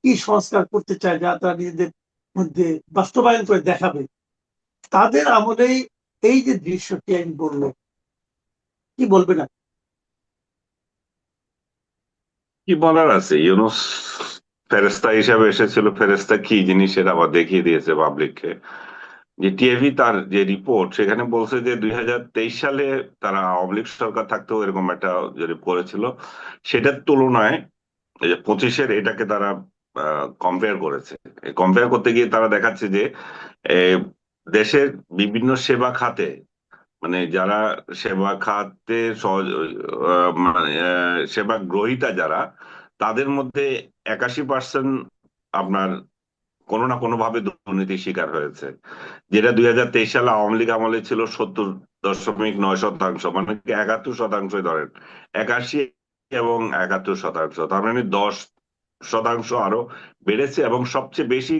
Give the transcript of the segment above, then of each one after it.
কি সংস্কার করতে চায়, যা তারা নিজেদের মধ্যে বাস্তবায়ন করে দেখাবে, তাদের আমলেই এই যে দৃশ্যটি আমি বললো, কি বলবে না? কি বলার আছে? ইউনুস ফেরেস্তা হিসাবে এসেছিল, ফেরেস্তা কি জিনিস সেটা আবার দেখিয়ে দিয়েছে পাবলিককে। যে টিএভি তার যে রিপোর্ট সেখানে বলছে যে 2023 সালে তারা আওয়ামী লীগ সরকার থাকতেও এরকম একটা যে করেছিল, সেটার তুলনায় এই যে 25-এর এটাকে তারা কম্পেয়ার করেছে। কম্পেয়ার করতে গিয়ে তারা দেখাচ্ছে যে আহ, দেশের বিভিন্ন সেবা খাতে, মানে যারা সেবা খাতে মানে সেবা গ্রহীতা যারা, তাদের মধ্যে 81% আপনার কোনো না কোনো ভাবে দুর্নীতির শিকার হয়েছে। যেটা 2023 সালে আওয়ামী লীগ আমলে ছিল 70.9%, মানে কি 71% ধরেন, 81 এবং 71%, তার মানে 10% আরো বেড়েছে। এবং সবচেয়ে বেশি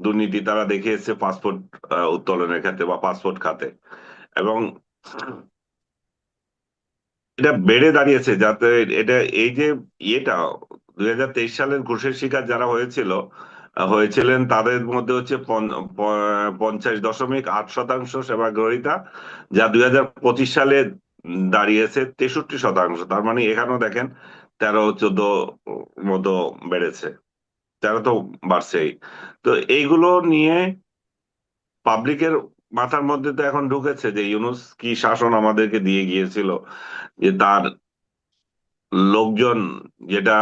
দুর্নীতি তারা দেখিয়েছে পাসপোর্ট উত্তোলনের ক্ষেত্রে বা পাসপোর্ট খাতে। এবং এটা বেড়ে দাঁড়িয়েছে যাতে এটা এই যে ইয়েটা 2023 সালের ঘুষের শিকার যারা হয়েছিলেন তাদের মধ্যে হচ্ছে 50.8% সেবা গ্রহীতা, যা 2025 সালে দাঁড়িয়েছে 63%। তার মানে এখানেও দেখেন 13-14 মতো বেড়েছে, 13 তো বাড়ছেই। তো এইগুলো নিয়ে পাবলিকের মাথার মধ্যে তো এখন ঢুকেছে যে ইউনুস কি শাসন আমাদেরকে দিয়ে গিয়েছিল, যে তার লোকজন যেটা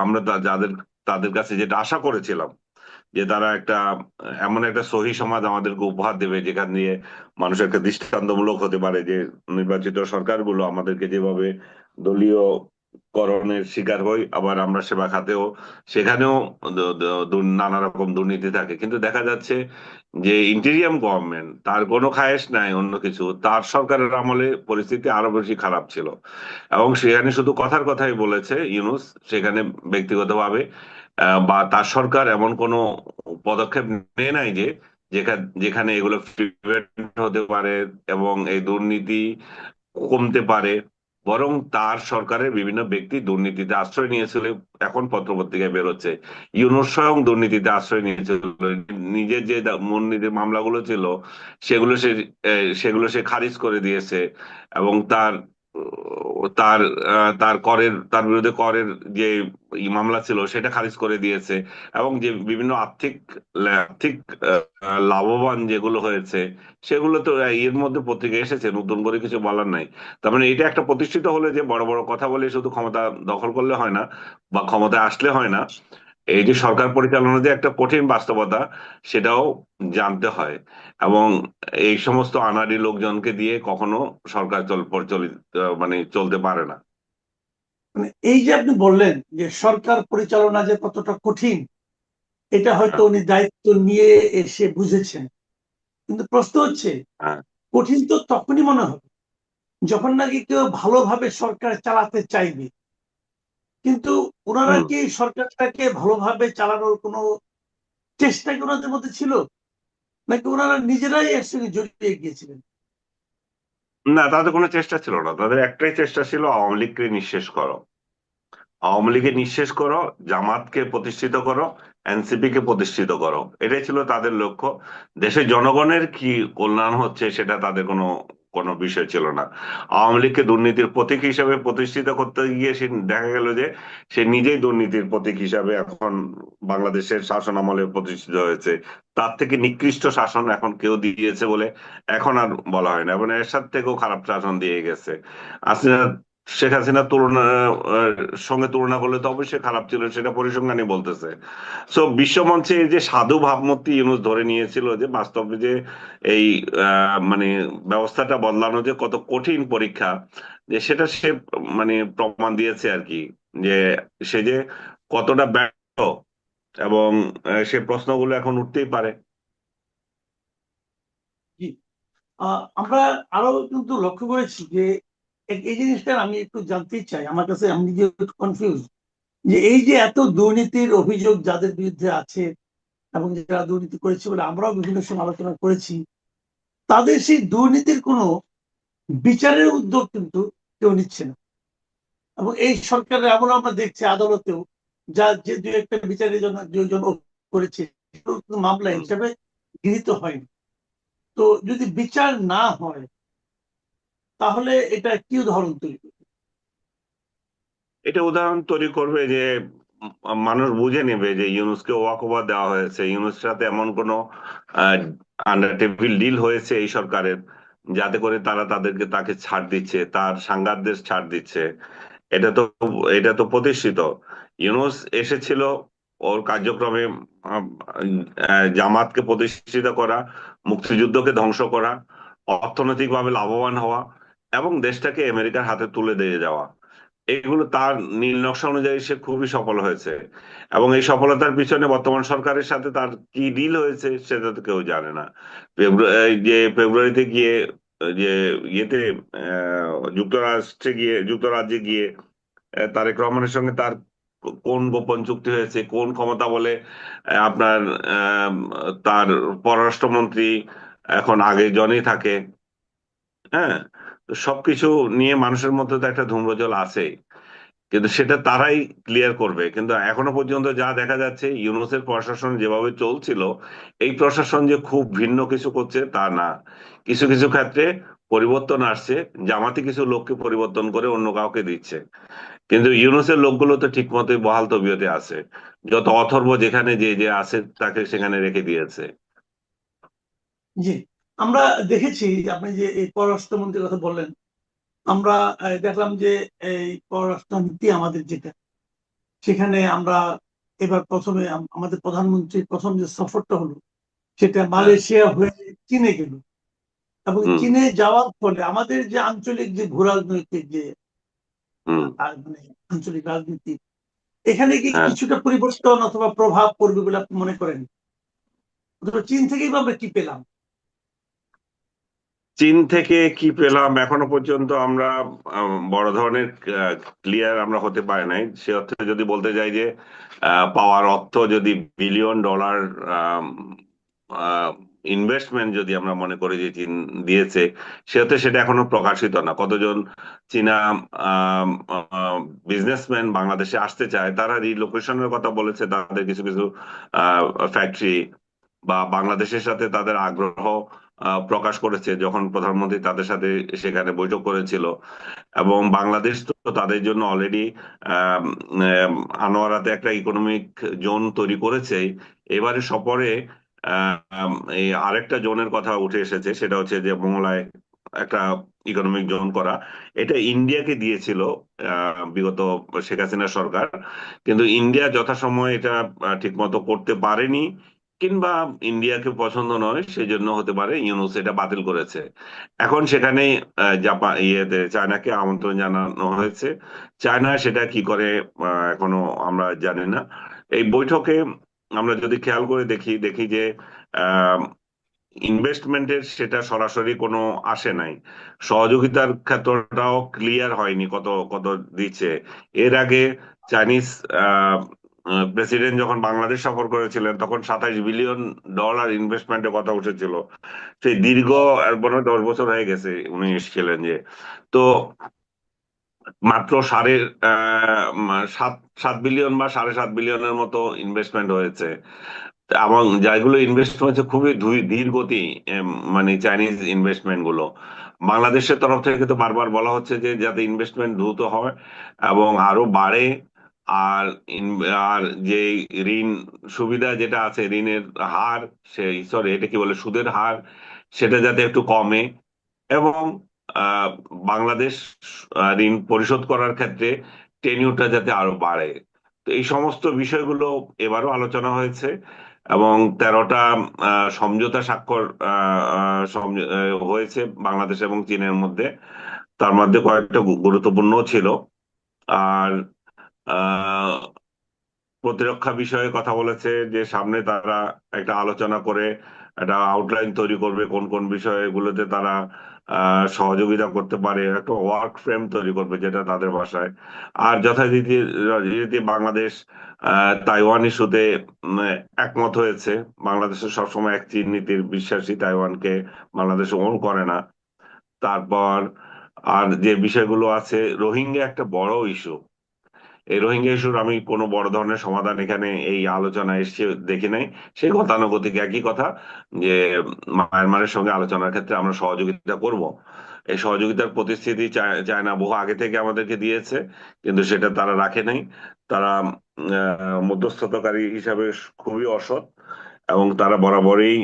আমরা যাদের তাদের কাছে যেটা আশা করেছিলাম, যে তারা একটা এমন একটা সহি সমাজ আমাদেরকে উপহার দেবে যেখান দিয়ে মানুষ একটা দৃষ্টান্তমূলক হতে পারে, যে নির্বাচিত সরকারগুলো আমাদেরকে যেভাবে দলীয় করণের শিকার হই, আবার আমরা সেবা খাতেও সেখানেও নানা রকম দুর্নীতি থাকে। কিন্তু দেখা যাচ্ছে যে ইন্টেরিয়াম গভর্নমেন্ট তার কোনো খায়েশ নাই অন্য কিছু, তার সরকারের আমলে পরিস্থিতি আরো বেশি খারাপ ছিল। এবং সেখানে শুধু কথার কথাই বলেছে ইউনুস, সেখানে ব্যক্তিগতভাবে বা তার সরকার এমন কোনো পদক্ষেপ নেয় নাই যে যেখানে এগুলো প্রিভেন্ট হতে পারে এবং এই দুর্নীতি কমতে পারে। বরং তার সরকারের বিভিন্ন ব্যক্তি দুর্নীতিতে আশ্রয় নিয়েছিল। এখন পত্রপত্রিকায় বেরোচ্ছে ইউনুস স্বয়ং দুর্নীতিতে আশ্রয় নিয়েছিল। নিজের যে দুর্নীতির মামলাগুলো ছিল সেগুলো সে খারিজ করে দিয়েছে। এবং তার বিরুদ্ধে করের যে মামলা ছিল সেটা খারিজ করে দিয়েছে। এবং যে বিভিন্ন আর্থিক লাভবান যেগুলো হয়েছে সেগুলো তো এর মধ্যে পত্রিকা এসেছে, নতুন করে কিছু বলার নাই। তার মানে এটা একটা প্রতিষ্ঠিত হলে যে বড় বড় কথা বলে শুধু ক্ষমতা দখল করলে হয় না বা ক্ষমতায় আসলে হয় না, এই যে সরকার পরিচালনা যে একটা কঠিন বাস্তবতা সেটাও জানতে হয়। এবং এই সমস্ত আনাড়ি লোকজনকে দিয়ে কখনো সরকার মানে চলতে পারে না। মানে এই যে আপনি বললেন যে সরকার পরিচালনা যে কতটা কঠিন, এটা হয়তো হ্যাঁ, উনি দায়িত্ব নিয়ে এসে বুঝেছেন। কিন্তু প্রশ্ন হচ্ছে, হ্যাঁ, কঠিন তো তখনই মনে হবে যখন নাকি কেউ ভালোভাবে সরকার চালাতে চাইবে। কিন্তু ওনারা হুম। কি সরকারটাকে ভালোভাবে চালানোর কোনো চেষ্টা কি ওনাদের মধ্যে ছিল, নাকি ওনারা নিজেরাই এর সঙ্গে জড়িয়ে গিয়েছিলেন? না, তাদের কোনো চেষ্টা ছিল না, তাদের একটাই চেষ্টা ছিল আওয়ামী লীগকে নিঃশেষ করো। আওয়ামী লীগকে নিঃশেষ করো, জামাতকে প্রতিষ্ঠিত করো, এনসিপি কে প্রতিষ্ঠিত করো, এটাই ছিল তাদের লক্ষ্য। দেশের জনগণের কি কল্যাণ হচ্ছে সেটা তাদের কোনো কোনো বিষয় ছিল না। আওয়ামী লীগকে দুর্নীতির প্রতীক হিসাবে প্রতিষ্ঠিত করতে গিয়ে সে দেখা গেল যে সে নিজেই দুর্নীতির প্রতীক হিসাবে এখন বাংলাদেশের শাসন আমলে প্রতিষ্ঠিত হয়েছে। তার থেকে নিকৃষ্ট শাসন এখন কেউ দিয়েছে বলে এখন আর বলা হয় না, এবং এরশাদ থেকেও খারাপ শাসন দিয়ে গেছে। আসলে শেখ হাসিনার সঙ্গে তুলনা করলে তো অবশ্যই খারাপ ছিল, সেটা পরিসংখ্যানই বলতেছে। সো বিশ্বমঞ্চে এই যে সাধু ভাবমূর্তি ইউনূস ধরে নিয়েছিল যে বাস্তবে যে এই মানে ব্যবস্থাটা বদলানো যে কত কঠিন পরীক্ষা, যে সেটা সে মানে প্রমাণ দিয়েছে আর কি। যে সে যে কতটা ব্যর্থ, এবং সে প্রশ্নগুলো এখন উঠতেই পারে। জি। আমরা আরো কিন্তু লক্ষ্য করেছি যে এই জিনিসটা আমি একটু জানতেই চাই, আমার কাছে আমি নিজে একটু কনফিউজ, যে এই যে এত দুর্নীতির অভিযোগ যাদের বিরুদ্ধে আছে এবং যারা দুর্নীতি করেছে বলে আমরাও বিভিন্ন সময় আলোচনা করেছি, তাদের সেই দুর্নীতির কোনো বিচারের উদ্যোগ কিন্তু কেউ নিচ্ছে না। এবং এই সরকারের এমন আমরা দেখছি আদালতেও যা যে দু একটা বিচারের জন্য দুজন করেছে সেগুলো কিন্তু মামলা হিসাবে গৃহীত হয়নি। তো যদি বিচার না হয় তাহলে এটা কি উদাহরণ তৈরি করবে? এটা উদাহরণ তৈরি করবে যে মানুষ বুঝে নেবে যে ইউনুসকে ওয়াকওভার দেওয়া হয়েছে, ইউনুসের সাথে এমন কোনো আন্ডার টেবিল ডিল হয়েছে এই সরকারের, যাতে করে তারা তাকে ছাড় দিচ্ছে, তার সাংবাদিকদের ছাড় দিচ্ছে। এটা তো এটা তো প্রতিষ্ঠিত। ইউনুস এসেছিল ওর কার্যক্রমে জামাতকে প্রতিষ্ঠিত করা, মুক্তিযুদ্ধকে ধ্বংস করা, অর্থনৈতিকভাবে লাভবান হওয়া এবং দেশটাকে আমেরিকার হাতে তুলে দিয়ে যাওয়া। এগুলো তার নীল নকশা অনুযায়ী সে খুবই সফল হয়েছে। এবং এই সফলতার পিছনে বর্তমান সরকারের সাথে তার কি ডিল হয়েছে সেটা তো কেউ জানে না। এই যে ফেব্রুয়ারিতে গিয়ে যে ইয়েতে যুক্তরাজ্যে গিয়ে তারেক রহমানের সঙ্গে তার কোন গোপন চুক্তি হয়েছে, কোন ক্ষমতা বলে আপনার আহ, তার পররাষ্ট্রমন্ত্রী এখন আগে জনই থাকে। হ্যাঁ, তো সবকিছু নিয়ে মানুষের মধ্যে তো একটা ধূম্রজল আছে, কিন্তু সেটা তারাই ক্লিয়ার করবে। কিন্তু এখনো পর্যন্ত যা দেখা যাচ্ছে, ইউনূসের প্রশাসন যেভাবে চলছিল, এই প্রশাসন যে খুব ভিন্ন কিছু করছে তা না। কিছু কিছু ক্ষেত্রে পরিবর্তন আসছে, জামাতি কিছু লোককে পরিবর্তন করে অন্য কাউকে দিচ্ছে, কিন্তু ইউনূসের লোকগুলো তো ঠিক মতোই বহাল তবিয়তে আছে। যত অথর্ব যেখানে যে যে আছে তাকে সেখানে রেখে দিয়েছে। জি, আমরা দেখেছি যে আপনি যে এই পররাষ্ট্রমন্ত্রীর কথা বললেন, আমরা দেখলাম যে এই পররাষ্ট্রনীতি আমাদের যেটা, সেখানে আমরা এবার প্রথমে আমাদের প্রধানমন্ত্রীর প্রথম যে সফরটা হলো সেটা হ্যাঁ। মালয়েশিয়া হয়ে চীনে গেল। এবং হুম। চীনে যাওয়ার ফলে আমাদের যে আঞ্চলিক যে ভূ রাজনৈতিক যে হুম। মানে আঞ্চলিক রাজনীতি, এখানে কি হ্যাঁ, কিছুটা পরিবর্তন অথবা প্রভাব পড়বে বলে আপনি মনে করেন? অথবা চীন থেকেই বা আমরা কি পেলাম? চীন থেকে কি পেলাম এখনো পর্যন্ত আমরা বড় ধরনের ক্লিয়ার আমরা হতে পারি নাই। সে অর্থে যদি বলতে যাই যে পাওয়ার অর্থ যদি বিলিয়ন ডলার ইনভেস্টমেন্ট যদি আমরা মনে করি যে চীন দিয়েছে, সে অর্থে সেটা এখনো প্রকাশিত না। কতজন চীনা বিজনেসম্যান বাংলাদেশে আসতে চায়, তারা রিলোকেশনের কথা বলেছে, তাদের কিছু কিছু ফ্যাক্টরি বা বাংলাদেশের সাথে তাদের আগ্রহ প্রকাশ করেছে যখন প্রধানমন্ত্রী তাদের সাথে সেখানে বৈঠক করেছিল। এবং বাংলাদেশ তো তাদের জন্য অলরেডি আনোয়ারাতে একটা ইকোনমিক জোন তৈরি করেছে। এবারে সফরে এই আরেকটা জোনের কথা উঠে এসেছে, সেটা হচ্ছে যে মোংলায় একটা ইকোনমিক জোন করা। এটা ইন্ডিয়াকে দিয়েছিল বিগত শেখ হাসিনা সরকার, কিন্তু ইন্ডিয়া যথাসময়ে এটা ঠিক মতো করতে পারেনি, কিংবা ইন্ডিয়াকে পছন্দ নয় সেজন্য হতে পারে ইউনুস এটা বাতিল করেছে। এখন সেখানে জাপান চায়নাকে আমন্ত্রণ জানানো হয়েছে। চায়না সেটা কি করে এখনো আমরা জানি না। এই বৈঠকে আমরা যদি খেয়াল করে দেখি দেখি যে ইনভেস্টমেন্টের সেটা সরাসরি কোনো আসে নাই। সহযোগিতার ক্ষেত্রটাও ক্লিয়ার হয়নি কত কত দিচ্ছে। এর আগে চাইনিজ প্রেসিডেন্ট যখন বাংলাদেশ সফর করেছিলেন তখন 27 বিলিয়ন ডলার ইনভেস্টমেন্টের কথা উঠেছিল। সেই দীর্ঘ মনে হয় 10 বছর হয়ে গেছে উনি এসেছিলেন যে। তো মাত্র সাত 7 বিলিয়ন বা 7.5 বিলিয়নের মতো ইনভেস্টমেন্ট হয়েছে। এবং যেগুলো ইনভেস্ট হয়েছে খুবই ধীর গতি, মানে চাইনিজ ইনভেস্টমেন্ট গুলো। বাংলাদেশের তরফ থেকে তো বারবার বলা হচ্ছে যে যাতে ইনভেস্টমেন্ট দ্রুত হয় এবং আরো বাড়ে। আর আর যে ঋণ সুবিধা যেটা আছে, ঋণের হার, সেই সরি এটা কি বলে, সুদের হার, সেটা যাতে একটু কমে। এবং আহ, বাংলাদেশ ঋণ পরিশোধ করার ক্ষেত্রে টেনিউরটা যাতে আরো বাড়ে। তো এই সমস্ত বিষয়গুলো এবারও আলোচনা হয়েছে। এবং 13টা সমঝোতা স্বাক্ষর হয়েছে বাংলাদেশ এবং চীনের মধ্যে। তার মধ্যে কয়েকটা গুরুত্বপূর্ণ ছিল। আর আহ প্রতিরক্ষা বিষয়ে কথা বলেছে যে সামনে তারা একটা আলোচনা করে একটা আউটলাইন তৈরি করবে, কোন কোন বিষয়গুলোতে তারা সহযোগিতা করতে পারে, একটা ওয়ার্ক ফ্রেম তৈরি করবে যেটা তাদের ভাষায়। আর যথারীতি রীতি বাংলাদেশ তাইওয়ান ইস্যুতে একমত হয়েছে। বাংলাদেশের সবসময় এক চীন নীতির বিশ্বাসী, তাইওয়ানকে বাংলাদেশ ওন করে না। তারপর আর যে বিষয়গুলো আছে, রোহিঙ্গা একটা বড় ইস্যু। এই রোহিঙ্গা ইস্যুর আমি কোনো বড় ধরনের সমাধান এখানে এই আলোচনা এসছে দেখি নাই। সেই গতানুগতিক একই কথা যে মায়ানমারের সঙ্গে আলোচনার ক্ষেত্রে আমরা সহযোগিতা করব। এই সহযোগিতার প্রতিশ্রুতি চায়না বহু আগে থেকে আমাদেরকে দিয়েছে, কিন্তু সেটা তারা রাখে নাই। তারা মধ্যস্থতাকারী হিসাবে খুবই অসৎ, এবং তারা বরাবরই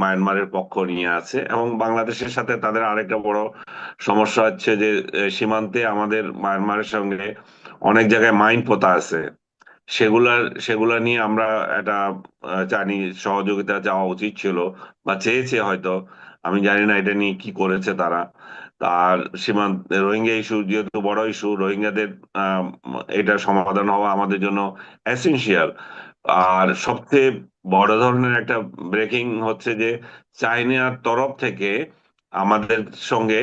মায়ানমারের পক্ষ নিয়ে আছে। এবং বাংলাদেশের সাথে তাদের আরেকটা বড় সমস্যা হচ্ছে যে সীমান্তে আমাদের মায়ানমারের সঙ্গে অনেক জায়গায় মাইন পোতা আছে। সেগুলা নিয়ে আমরা একটা চাইনি সহযোগিতা চাওয়া উচিত ছিল, বা চেয়েছে হয়তো, আমি জানি না এটা নিয়ে কি করেছে তারা। তার সীমান্ত রোহিঙ্গা ইস্যু যেহেতু বড় ইস্যু, রোহিঙ্গাদের আহ এটা সমাধান হওয়া আমাদের জন্য এসেনশিয়াল। আর সবচেয়ে বড় ধরনের একটা ব্রেকিং হচ্ছে যে চাইনার তরফ থেকে আমাদের সঙ্গে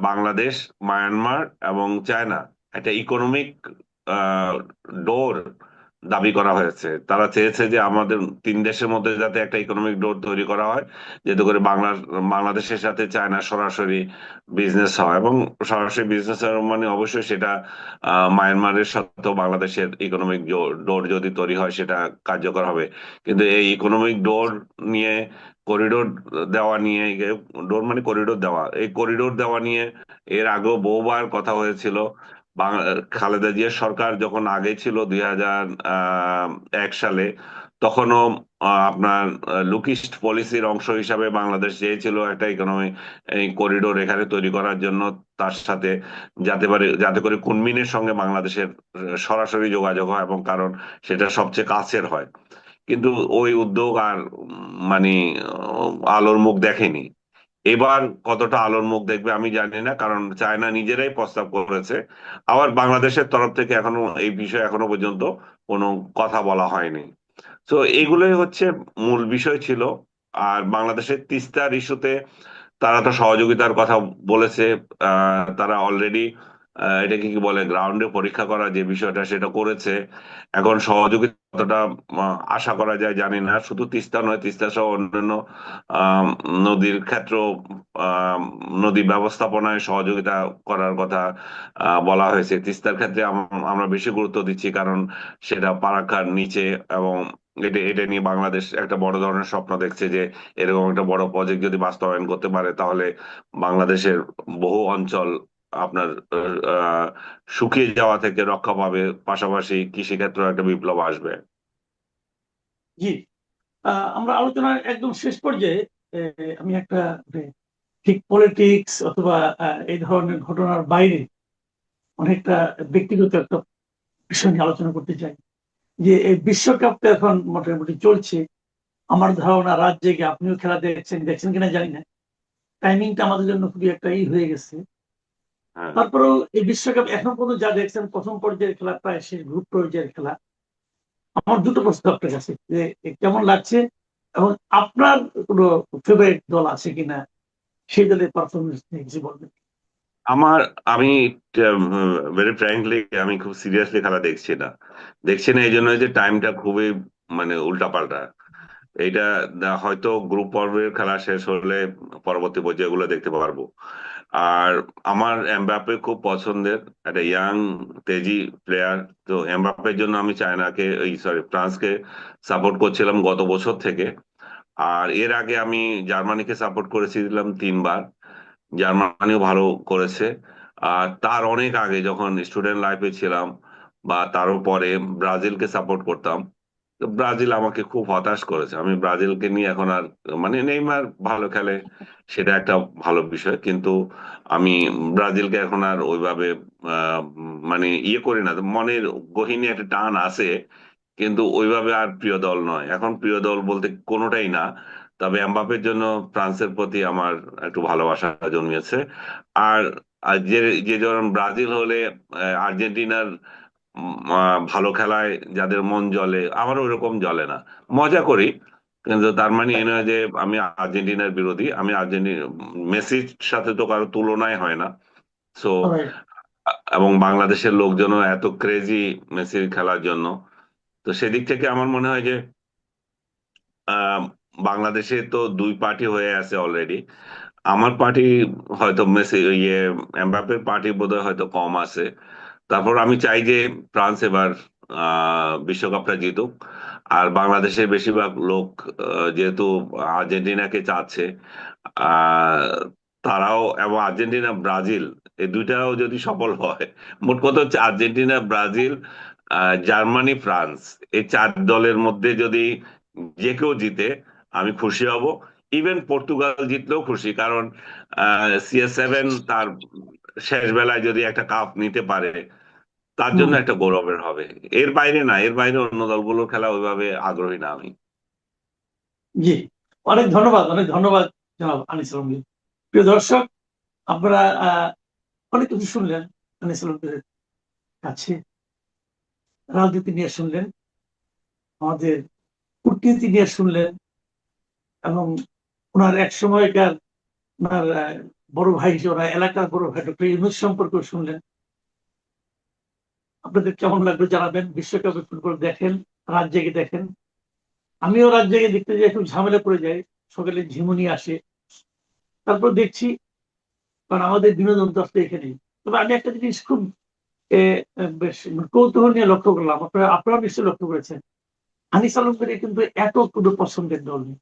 বাংলাদেশ, মায়ানমার এবং চায়না একটা ইকোনমিক ডোর দাবি করা হয়েছে। তারা চেয়েছে যে আমাদের তিন দেশের মধ্যে যাতে একটা ইকোনমিক ডোর তৈরি করা হয়, যাতে করে বাংলাদেশের সাথে চায়না সরাসরি বিজনেস হয়। এবং সরাসরি বিজনেস মানে অবশ্যই সেটা মায়ানমারের সাথে বাংলাদেশের ইকোনমিক ডোর যদি তৈরি হয় সেটা কার্যকর হবে। কিন্তু এই ইকোনমিক ডোর নিয়ে, করিডোর দেওয়া নিয়ে, ডোর মানে করিডোর দেওয়া, এই করিডোর দেওয়া নিয়ে এর আগেও বহুবার কথা হয়েছিল। খালেদা জিয়ার সরকার যখন আগে ছিল 2001 সালে, তখনও আপনার লুকিস্ট পলিসির অংশ হিসাবে বাংলাদেশ চেয়েছিল একটা ইকোনমি এই করিডোর এখানে তৈরি করার জন্য, তার সাথে যাতে করে কুনমিনের সঙ্গে বাংলাদেশের সরাসরি যোগাযোগ হয়, এবং কারণ সেটা সবচেয়ে কাছের হয়। কিন্তু ওই উদ্যোগ আর মানে আলোর মুখ দেখেনি। এবার কতটা আলোর মুখ দেখবে আমি জানি না, কারণ চায়না নিজেরাই প্রস্তাব করেছে। আবার বাংলাদেশের তরফ থেকে এখনো এই বিষয়ে এখনো পর্যন্ত কোনো কথা বলা হয়নি। তো এগুলোই হচ্ছে মূল বিষয় ছিল। আর বাংলাদেশের তিস্তার ইস্যুতে তারা তো সহযোগিতার কথা বলেছে। তারা অলরেডি এটাকে কি বলে, গ্রাউন্ডে পরীক্ষা করা যে বিষয়টা সেটা করেছে। এখন সহযোগিতা কতটা আশা করা যায় জানি না। শুধু তিস্তা নয়, তিস্তা সহ অন্যান্য আহ নদীর ক্ষেত্র, আহ নদী ব্যবস্থাপনায় সহযোগিতা করার কথা বলা হয়েছে। তিস্তার ক্ষেত্রে আমরা বেশি গুরুত্ব দিচ্ছি, কারণ সেটা ফারাক্কার নিচে। এবং এটা নিয়ে বাংলাদেশ একটা বড় ধরনের স্বপ্ন দেখছে যে এরকম একটা বড় প্রজেক্ট যদি বাস্তবায়ন করতে পারে, তাহলে বাংলাদেশের বহু অঞ্চল আপনার আহ শুকিয়ে যাওয়া থেকে রক্ষা পাবে, পাশাপাশি কৃষিক্ষেত্রে একটা বিপ্লব আসবে। জি। আমরা আলোচনার একদম শেষ পর্যায়ে আমি একটা ঠিক পলিটিক্স অথবা এই ধরনের ঘটনার বাইরে অনেকটা ব্যক্তিগত একটা বিষয় নিয়ে আলোচনা করতে চাই। যে এই বিশ্বকাপটা এখন মোটামুটি চলছে, আমার ধারণা রাত জেগে আপনিও খেলা দেখছেন কিনা জানি না, টাইমিংটা আমাদের জন্য খুবই একটা হয়ে গেছে। হ্যাঁ, তারপরেও এই বিশ্বকাপ এখন পর্যন্ত যা দেখছেন, প্রথম পর্যায়ের খেলা প্রায় শেষ, গ্রুপ পর্যায়ের খেলা। আমার দুটো প্রশ্ন আপনার কাছে, যে কেমন লাগছে, এবং আপনার কোনো ফেভারিট দল আছে কিনা, সেই দলের পারফরমেন্স নিয়ে কিছু বলবেন। আমার আমি ভেরি ফ্র্যাঙ্কলি আমি খুব সিরিয়াসলি খেলা দেখছি না এই জন্য যে টাইমটা খুবই মানে উল্টাপাল্টা। এইটা হয়তো গ্রুপ পর্বের খেলা শেষ হলে পরবর্তী পর্যায়গুলো দেখতে পারবো। আর আমার এমবাপ্পে খুব পছন্দের, একটা ইয়াং তেজি প্লেয়ার। তো এমবাপ্পের জন্য আমি চায়নাকে, ফ্রান্সকে সাপোর্ট করছিলাম গত বছর থেকে। আর এর আগে আমি জার্মানিকে সাপোর্ট করেছিলাম 3 বার। জার্মানিও ভালো করেছে। আর তার অনেক আগে যখন স্টুডেন্ট লাইফে ছিলাম, বা তারও পরে ব্রাজিলকে সাপোর্ট করতাম। তো ব্রাজিল আমাকে খুব হতাশ করেছে। আমি ব্রাজিলকে নিয়ে এখন আর, মানে নেইমার ভালো খেলে, সেটা একটা ভালো বিষয়, কিন্তু আমি ব্রাজিলকে এখন আর ওইভাবে মানে করি না। মনের গহীনে একটা টান আছে, কিন্তু ওইভাবে আর প্রিয় দল নয়। এখন প্রিয় দল বলতে কোনোটাই না। তবে এমবাপ্পের জন্য ফ্রান্সের প্রতি আমার একটু ভালোবাসা জন্মেছে। আর আর যে যে ধরুন ব্রাজিল হলে আর্জেন্টিনার ভালো খেলায় যাদের মন জ্বলে, আমার ওইরকম জ্বলে না। মজা করি, কিন্তু তার মানে এই নয় যে আমি আর্জেন্টিনার বিরোধী। আমি আর্জেন্টিনা, মেসির সাথে তো কারো তুলনাই হয় না। So, right. এবং বাংলাদেশের লোকজনও এত ক্রেজি মেসির খেলার জন্য। তো সেদিক থেকে আমার মনে হয় যে আহ বাংলাদেশে তো দুই পার্টি হয়ে আছে অলরেডি। আমার পার্টি হয়তো মেসি, এমবাপ্পের পার্টি বোধহয় হয়তো কম আছে। তারপর আমি চাই যে ফ্রান্স এবার বিশ্বকাপটা জিতুক। আর বাংলাদেশের বেশিরভাগ লোক যেহেতু আর্জেন্টিনাকে চাচ্ছে, আহ, তারাও, এবং আর্জেন্টিনা ব্রাজিল এই দুইটাও যদি সফল হয়, মোট কথা হচ্ছে আর্জেন্টিনা ব্রাজিল জার্মানি ফ্রান্স, এই চার দলের মধ্যে যদি যে কেউ জিতে আমি খুশি হব। ইভেন পর্তুগাল জিতলেও খুশি, কারণ CS7 তার শেষ বেলায় যদি একটা কাপ নিতে পারে তার হুম। জন্য একটা গৌরবের হবে। এর বাইরে না, এর বাইরে অন্য দলগুলোর খেলা ওইভাবে আগ্রহী না আমি। জি, অনেক ধন্যবাদ, অনেক ধন্যবাদ জনাব আনিস আলমগীর। প্রিয় দর্শক, আপনারা অনেক কিছু শুনলেন আনিস আলমগীরের কাছে। রাজনীতি নিয়ে শুনলেন, আমাদের কূটনীতি নিয়ে শুনলেন, এবং ওনার এক সময়কার ওনার বড় ভাই হিসেবে, ওনার এলাকার বড় ভাই ডক্টর ইউনূস সম্পর্কে শুনলেন। আপনাদের কেমন লাগলো জানাবেন। বিশ্বকাপে ফুটবল দেখেন, রাত জেগে দেখেন। আমিও রাত জেগে দেখতে যাই, একটু ঝামেলা পড়ে যায়, সকালে ঝিমুনি আসে, তারপর দেখছি, কারণ আমাদের বিনোদন তো আসলে এখানেই। তবে আমি একটা জিনিস খুব বেশ কৌতূহল নিয়ে লক্ষ্য করলাম, আপনারা নিশ্চয়ই লক্ষ্য করেছেন, আনিস আলমগীরের কিন্তু একক কোনো পছন্দের দল নেই।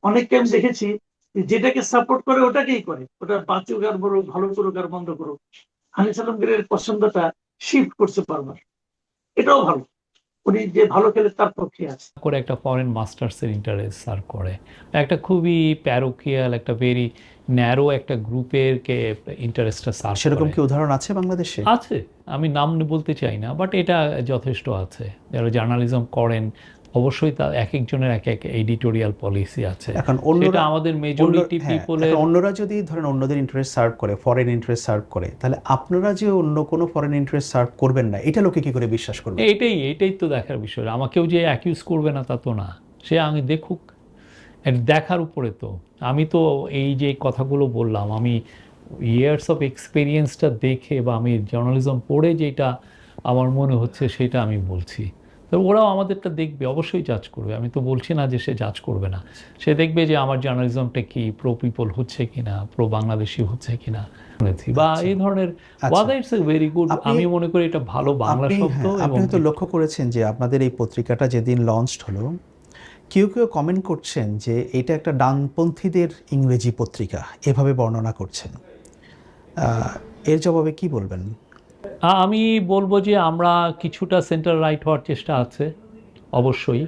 অনেককে আমি দেখেছি যে যেটাকে সাপোর্ট করে ওটাকেই করে, ওটা বাঁচুক আর বড়, ভালো করুক আর মন্দ করুক, আনিস আলমগীরের পছন্দটা শিফট করতে পারবার, এটাও ভালো। উনি যে ভালো খেলে তার পক্ষে আছে। করে একটা ফরেন মাস্টার্সের ইন্টারেস্ট সার্ভ করে, একটা খুবই প্যারোকিয়াল, একটা ভেরি ন্যারো একটা গ্রুপের কে ইন্টারেস্টটা সার্ভ সেরকম করে। কি উদাহরণ আছে বাংলাদেশে? আছে, আমি নাম বলতে চাই না, বাট এটা যথেষ্ট আছে। যারা জার্নালিজম করেন অবশ্যই তা এক একজনের এক এক এডিটোরিয়াল পলিসি আছে। এখন সেটা অন্যরা আমাদের মেজরিটি হ্যাঁ, পিপলের। এখন অন্যরা যদি ধরেন অন্যদের ইন্টারেস্ট সার্ভ করে, ফরেন ইন্টারেস্ট সার্ভ করে, তাহলে আপনারা যে অন্য কোনো ফরেন ইন্টারেস্ট সার্ভ করবেন না, এটা লোকে কি করে বিশ্বাস করবে? এটাই তো দেখার বিষয়। আমাকেও যে অ্যাকিউজ করবে না তা তো না, সে আমি দেখুক, এটা দেখার উপরে তো। আমি তো এই যে কথাগুলো বললাম, আমি ইয়ার্স অফ এক্সপিরিয়েন্সটা দেখে বা আমি জার্নালিজম পড়ে যেটা আমার মনে হচ্ছে সেটা আমি বলছি। তো ওরাও আমাদেরটা দেখবে, অবশ্যই জাজ করবে। আমি তো বলছি না যে সে জাজ করবে না, সে দেখবে যে আমার জার্নালিজমটা কি প্রো পিপল হচ্ছে কিনা, প্রো বাংলাদেশি হচ্ছে কিনা শুনেছি বা এই ধরনের। ওয়াদা ইটস এ ভেরি গুড, আমি মনে করি এটা ভালো বাংলা শব্দ। আপনি হয়তো লক্ষ্য করেছেন যে আপনাদের এই পত্রিকাটা যেদিন লঞ্চড হলো, কেউ কেউ কমেন্ট করছেন যে এটা একটা ডানপন্থীদের ইংরেজি পত্রিকা, এভাবে বর্ণনা করছেন। এর জবাবে কি বলবেন? আমি বলবো যে আমরা কিছুটা সেন্টার রাইট হওয়ার চেষ্টা আছে অবশ্যই।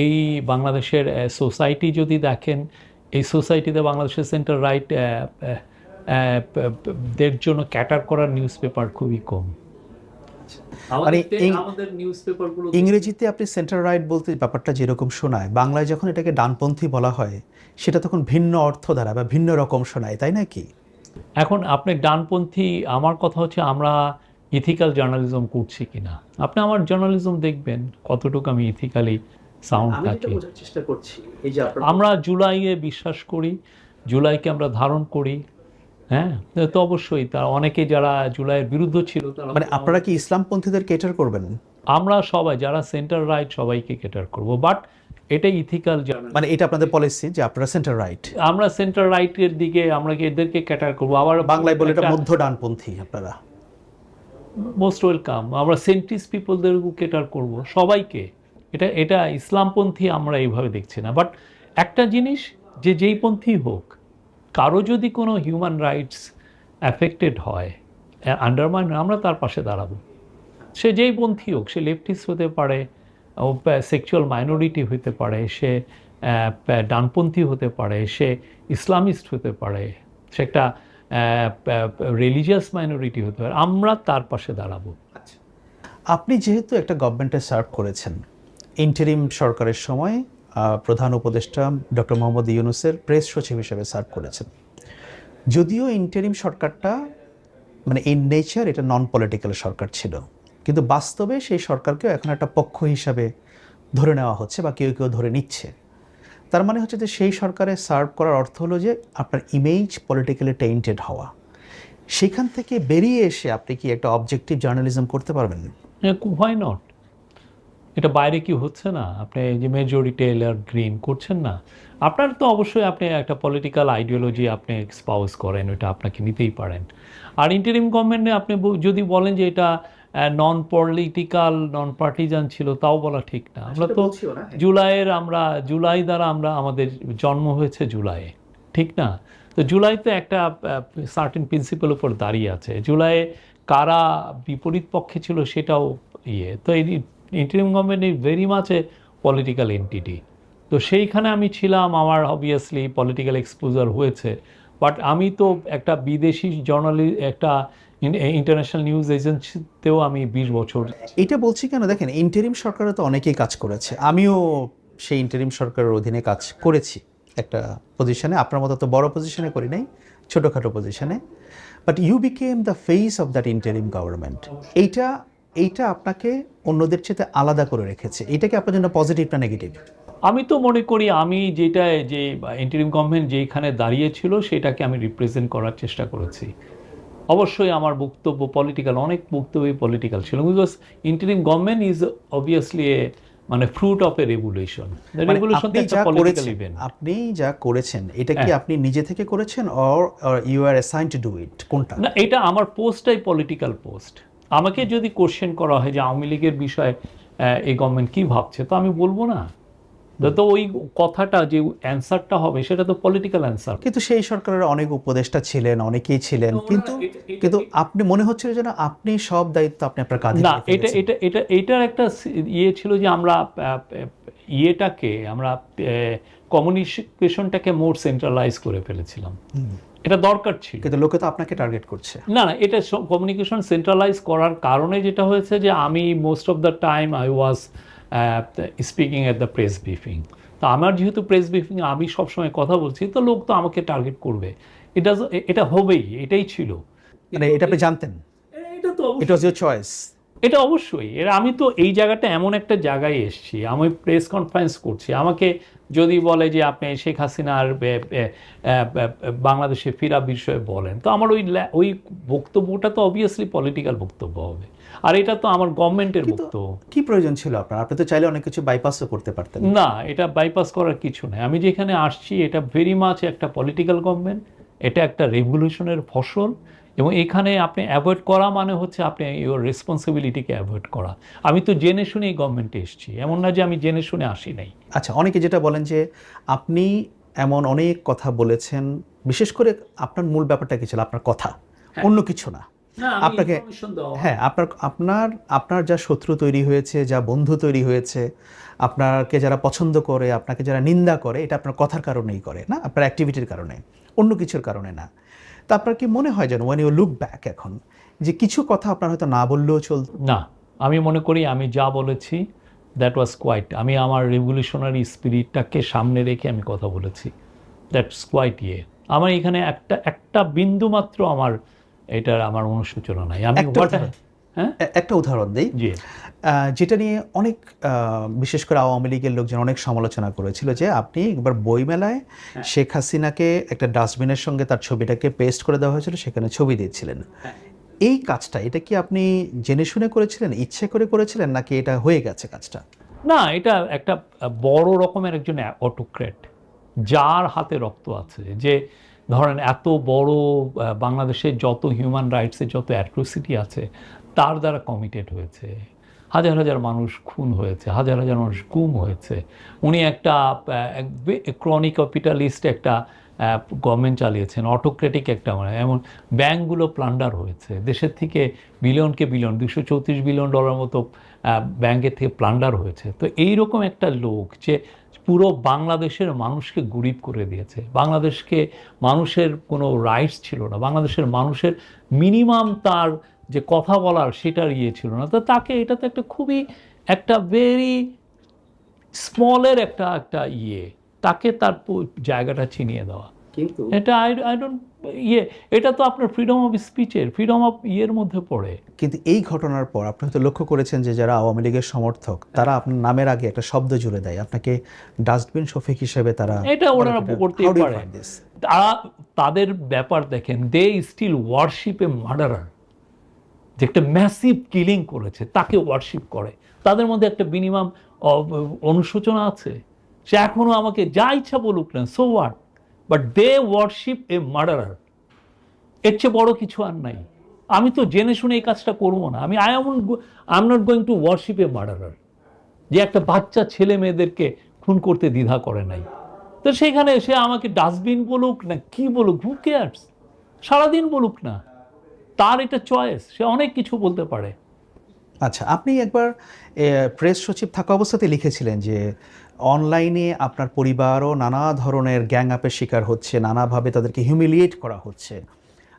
এই বাংলাদেশের সোসাইটি যদি দেখেন, এই সোসাইটিতে বাংলাদেশের সেন্টার রাইট দের জন্য ক্যাটার করার নিউজ পেপার খুবই কম। মানে আমাদের নিউজ পেপারগুলো ইংরেজিতে আপনি সেন্টার রাইট বলতে ব্যাপারটা যেরকম শোনায়, বাংলায় যখন এটাকে ডানপন্থী বলা হয় সেটা তখন ভিন্ন অর্থ দ্বারা বা ভিন্ন রকম শোনায়, তাই নাকি? এখন আপনি ডানপন্থী, আমার কথা হচ্ছে আমরা ইথিক্যাল জার্নালিজম করছি কিনা। আপনি আমার জার্নালিজম দেখবেন কতটুকু আমি ইথিক্যালি সাউন্ড থাকি। চেষ্টা করছি এই যে আমরা জুলাইয়ে বিশ্বাস করি, জুলাইকে আমরা ধারণ করি। হ্যাঁ, তো অবশ্যই তার অনেকে যারা জুলাইয়ের বিরুদ্ধে ছিল তারা, মানে আপনারা কি ইসলামপন্থীদের কেটার করবেন? আমরা সবাই যারা সেন্টার রাইট সবাইকে কেটার করব, বাট এটা ইথিক্যাল জার্নালিজম। মানে এটা আপনাদের পলিসি যে আপনারা সেন্টার রাইট, আমরা সেন্টার রাইটের দিকে আমরা কি এদেরকে ক্যাটার করব। আবার বাংলায় বলে এটা মধ্য ডানপন্থী, আপনারা মোস্ট ওয়েলকাম। আমরা সেন্ট্রিস্ট পিপলদেরও ক্যাটার করব, সবাইকে। এটা ইসলামপন্থী আমরা এইভাবে দেখছি না। বাট একটা জিনিস, যে যেই পন্থী হোক, কারো যদি কোনো হিউম্যান রাইটস অ্যাফেক্টেড হয়, আন্ডারমাইন, আমরা তার পাশে দাঁড়াবো। সে যেই পন্থী হোক, সে লেফটিস্ট হতে পারে, সেক্সুয়াল মাইনরিটি হতে পারে, সে ডানপন্থী হতে পারে, সে ইসলামিস্ট হতে পারে, সে একটা রিলিজিয়াস মাইনরিটি হতে পারে, আমরা তার পাশে দাঁড়াবো। আপনি যেহেতু একটা গভর্নমেন্টে সার্ভ করেছেন, ইন্টারিম সরকারের সময় প্রধান উপদেষ্টা ডক্টর মোহাম্মদ ইউনূসের প্রেস সচিব হিসেবে সার্ভ করেছেন। যদিও ইন্টারিম সরকারটা মানে ইন নেচার এটা নন পলিটিক্যাল সরকার ছিল, কিন্তু বাস্তবে সেই সরকারকেও এখন একটা পক্ষ হিসাবে ধরে নেওয়া হচ্ছে বা কেউ কেউ ধরে নিচ্ছে। তার মানে হচ্ছে যে সেই সরকারে সার্ভ করার অর্থ হলো যে আপনার ইমেজ পলিটিক্যালি টেইন্টেড হওয়া। সেখান থেকে বেরিয়ে এসে আপনি কি একটা অবজেক্টিভ জার্নালিজম করতে পারবেন? Why not? এটা বাইরে কি হচ্ছে না? আপনি এই যে মেজরিটি এলার গ্রিন করছেন না, আপনার তো অবশ্যই আপনি একটা পলিটিক্যাল আইডিওলজি আপনি এক্সপাউজ করেন, ওইটা আপনাকে নিতেই পারেন। আর ইন্টারিম গভর্নমেন্টে আপনি যদি বলেন যে এটা নন পলিটিক্যাল নন পার্টিজান ছিল, তাও বলা ঠিক না। আমরা তো জুলাই দ্বারা আমাদের জন্ম হয়েছে জুলাইয়ে, ঠিক না? তো জুলাই তো একটা সার্টেন প্রিন্সিপাল উপর দাঁড়িয়ে আছে। জুলাইয়ে কারা বিপরীত পক্ষে ছিল সেটাও তো এই interim government is very much a political entity. তো সেইখানে আমি ছিলাম, আমার অবভিয়াসলি পলিটিক্যাল এক্সপোজার হয়েছে, বাট আমি তো একটা বিদেশি একটা ইন্টারন্যাশনাল নিউজ এজেন্সিতেও আমি 20 বছর। এটা বলছি কেন, দেখেন ইন্টারিম সরকারে তো অনেকেই কাজ করেছে, আমিও সেই ইন্টারিম সরকারের অধীনে কাজ করেছি একটা পজিশনে, আপনার মতো তো বড় পজিশনে করি নাই, ছোটোখাটো পজিশনে, but you became the face of that interim government. এইটা আপনাকে অন্যদের চেয়ে আলাদা করে রেখেছে। এটাকে আপনার জন্য পজিটিভ না নেগেটিভ? আমি তো মনে করি আমি যে ইন্টারিম গভর্নমেন্ট যেখানে দাঁড়িয়েছিল সেটাকে আমি রিপ্রেজেন্ট করার চেষ্টা করেছি। অবশ্যই আমার বক্তব্য পলিটিক্যাল, অনেক বক্তব্যই পলিটিক্যাল ছিল, because interim government is obviously মানে fruit of a revolution. Revolution তো একটা পলিটিক্যাল ইভেন্ট। আপনি যা করেছেন এটা কি আপনি নিজে থেকে করেছেন or you are assigned to do it, কোনটা? না, এটা আমার পোস্টটাই পলিটিক্যাল পোস্ট। আমাকে যদি কোশ্চেন করা হয় যে আওয়ামী লীগের বিষয়ে এই গভর্নমেন্ট কি ভাবছে, তো আমি বলবো না। তো ওই কথাটা যে অ্যান্সারটা হবে সেটা তো পলিটিক্যাল অ্যান্সার। কিন্তু সেই সরকারের অনেক উপদেষ্টা ছিলেন, অনেকেই ছিলেন, কিন্তু আপনি মনে হচ্ছিল যেন আপনি সব দায়িত্ব আপনি আপনার কাঁধে না, নিয়ে ফেলেছেন। এটার একটা ছিল যে আমরা আমরা কমিউনিকেশনটাকে মোর সেন্ট্রালাইজ করে ফেলেছিলাম। এটা দরকার ছিল, কিন্তু লোকে তো আপনাকে টার্গেট করছে। না, এটা কমিউনিকেশন সেন্ট্রালাইজ করার কারণে যেটা হয়েছে যে আমি most of the time I was speaking at the press briefing. তো আমার যেহেতু প্রেস ব্রিফিং আমি সবসময় কথা বলছি, তো লোক তো আমাকে টার্গেট করবে, এটা হবেই, এটাই ছিল। মানে এটা আপনি জানতেন? এটা তো ইট ওয়াজ ইউর চয়েস? এটা অবশ্যই। আমি তো এই জায়গাটা এমন একটা জায়গায় এসেছি, আমি প্রেস কনফারেন্স করছি, আমাকে যদি বলে যে আপনি শেখ হাসিনার বাংলাদেশে ফেরা বিষয়ে বলেন, তো আমার ওই বক্তব্যটা তো অবভিয়াসলি পলিটিক্যাল বক্তব্য হবে, আর এটা তো আমার গভর্নমেন্টের বক্তব্য। কি প্রয়োজন ছিল আপনার? আপনি তো চাইলে অনেক কিছু বাইপাসও করতে পারতেন। না, এটা বাইপাস করার কিছু নেই। আমি যেখানে আসছি এটা ভেরি মাচ একটা পলিটিক্যাল গভর্নমেন্ট, এটা একটা রেভলিউশনের ফসল, এবং এখানে আপনি অ্যাভয়েড করা মানে হচ্ছে আপনি ইওর রেসপন্সিবিলিটিকে অ্যাভয়েড করা। আমি তো জেনে শুনে এই গভর্নমেন্টে এসেছি, এমন না যে আমি জেনে শুনে আসি নাই। আচ্ছা, অনেকে যেটা বলেন যে আপনি এমন অনেক কথা বলেছেন, বিশেষ করে আপনার মূল ব্যাপারটা কি ছিল? আপনার কথা, অন্য কিছু না। আপনাকে, হ্যাঁ, আপনার যা শত্রু তৈরি হয়েছে, যা বন্ধু তৈরি হয়েছে, আপনাকে যারা পছন্দ করে, আপনাকে যারা নিন্দা করে, এটা আপনার কথার কারণেই করে না, আপনার অ্যাক্টিভিটির কারণে, অন্য কিছুর কারণে না। তা আপনার কি মনে হয় যেন ওয়েন ইউ লুক ব্যাক এখন, যে কিছু কথা আপনার হয়তো না বললেও চলত? না, আমি মনে করি আমি যা বলেছি দ্যাট ওয়াজ কোয়াইট, আমি আমার রেভলিউশনারি স্পিরিটটাকে সামনে রেখে আমি কথা বলেছি, দ্যাটস কোয়াইট আমার এখানে একটা বিন্দু মাত্র আমার অনুশোচনা নাই। আমি একটা উদাহরণ দিই, যেটা নিয়ে অনেক বিশেষ করে আওয়ামী লীগের লোকজন অনেক সমালোচনা করেছিল, যে আপনি একবার বইমেলায় শেখ হাসিনাকে একটা ডাস্টবিনের সঙ্গে তার ছবিটাকে পেস্ট করে দেওয়া হয়েছিল, সেখানে ছবি দিয়েছিলেন। এই কাজটা, এটা কি আপনি জেনে শুনে করেছিলেন, ইচ্ছে করে করেছিলেন, নাকি এটা হয়ে গেছে কাজটা? না, এটা একটা বড় রকমের একজন অটোক্র্যাট, যার হাতে রক্ত আছে, যে ধরেন এত বড় বাংলাদেশের যত হিউম্যান রাইটসের যত অ্যাট্রোসিটি আছে তার দ্বারা কমিটেড হয়েছে, হাজার হাজার মানুষ খুন হয়েছে, হাজার হাজার মানুষ গুম হয়েছে। উনি একটা ক্রনিক ক্যাপিটালিস্ট একটা গভর্নমেন্ট চালিয়েছেন, অটোক্রেটিক একটা, মানে এমন ব্যাংকগুলো প্লান্ডার হয়েছে, দেশের থেকে বিলিয়নকে বিলিয়ন, $234 বিলিয়ন মতো ব্যাংকের থেকে প্লান্ডার হয়েছে। তো এইরকম একটা লোক যে পুরো বাংলাদেশের মানুষকে গরিব করে দিয়েছে, বাংলাদেশকে মানুষের কোনো রাইটস ছিল না, বাংলাদেশের মানুষের মিনিমাম তার যে কথা বলার সেটার ছিল না, তো তাকে এটা তো একটা খুবই একটা ভেরি স্মলের একটা তাকে তার জায়গাটা ছিনিয়ে দেওয়া, কিন্তু এটা আই ডোন্ট এটা তো আপনার ফ্রিডম অফ স্পিচের, ফ্রিডম অফ মধ্যে পড়ে। কিন্তু এই ঘটনার পর আপনি হয়তো লক্ষ্য করেছেন যে যারা আওয়ামী লীগের সমর্থক, তারা আপনার নামের আগে একটা শব্দ জুড়ে দেয়, আপনাকে ডাস্টবিন শফিক হিসেবে তারা, এটা ওনারা করতেই পারে, তারা তাদের ব্যাপার দেখেন, দে স্টিল ওয়ারশিপ এ মার্ডারার। যে একটা ম্যাসিভ কিলিং করেছে তাকে ওয়ার্শিপ করে, তাদের মধ্যে একটা মিনিমাম অনুশোচনা আছে। সে এখনো আমাকে যা ইচ্ছা বলুক না, so what, but they worship a murderer. এর চেয়ে বড় কিছু আর নাই। আমি তো জেনে শুনে এই কাজটা করবো না। I am not going to worship a murderer, যে একটা বাচ্চা ছেলে মেয়েদেরকে খুন করতে দ্বিধা করে নাই। তো সেখানে সে আমাকে ডাস্টবিন বলুক না কি বলুক, হু কেয়ার্স, সারাদিন বলুক না, তার এটা চয়েস, সে অনেক কিছু বলতে পারে। আচ্ছা, আপনি একবার প্রেস সচিব থাকা অবস্থাতে লিখেছিলেন যে অনলাইনে আপনার পরিবারও নানা ধরনের গ্যাং আপের শিকার হচ্ছে, নানাভাবে তাদেরকে হিউমিলিয়েট করা হচ্ছে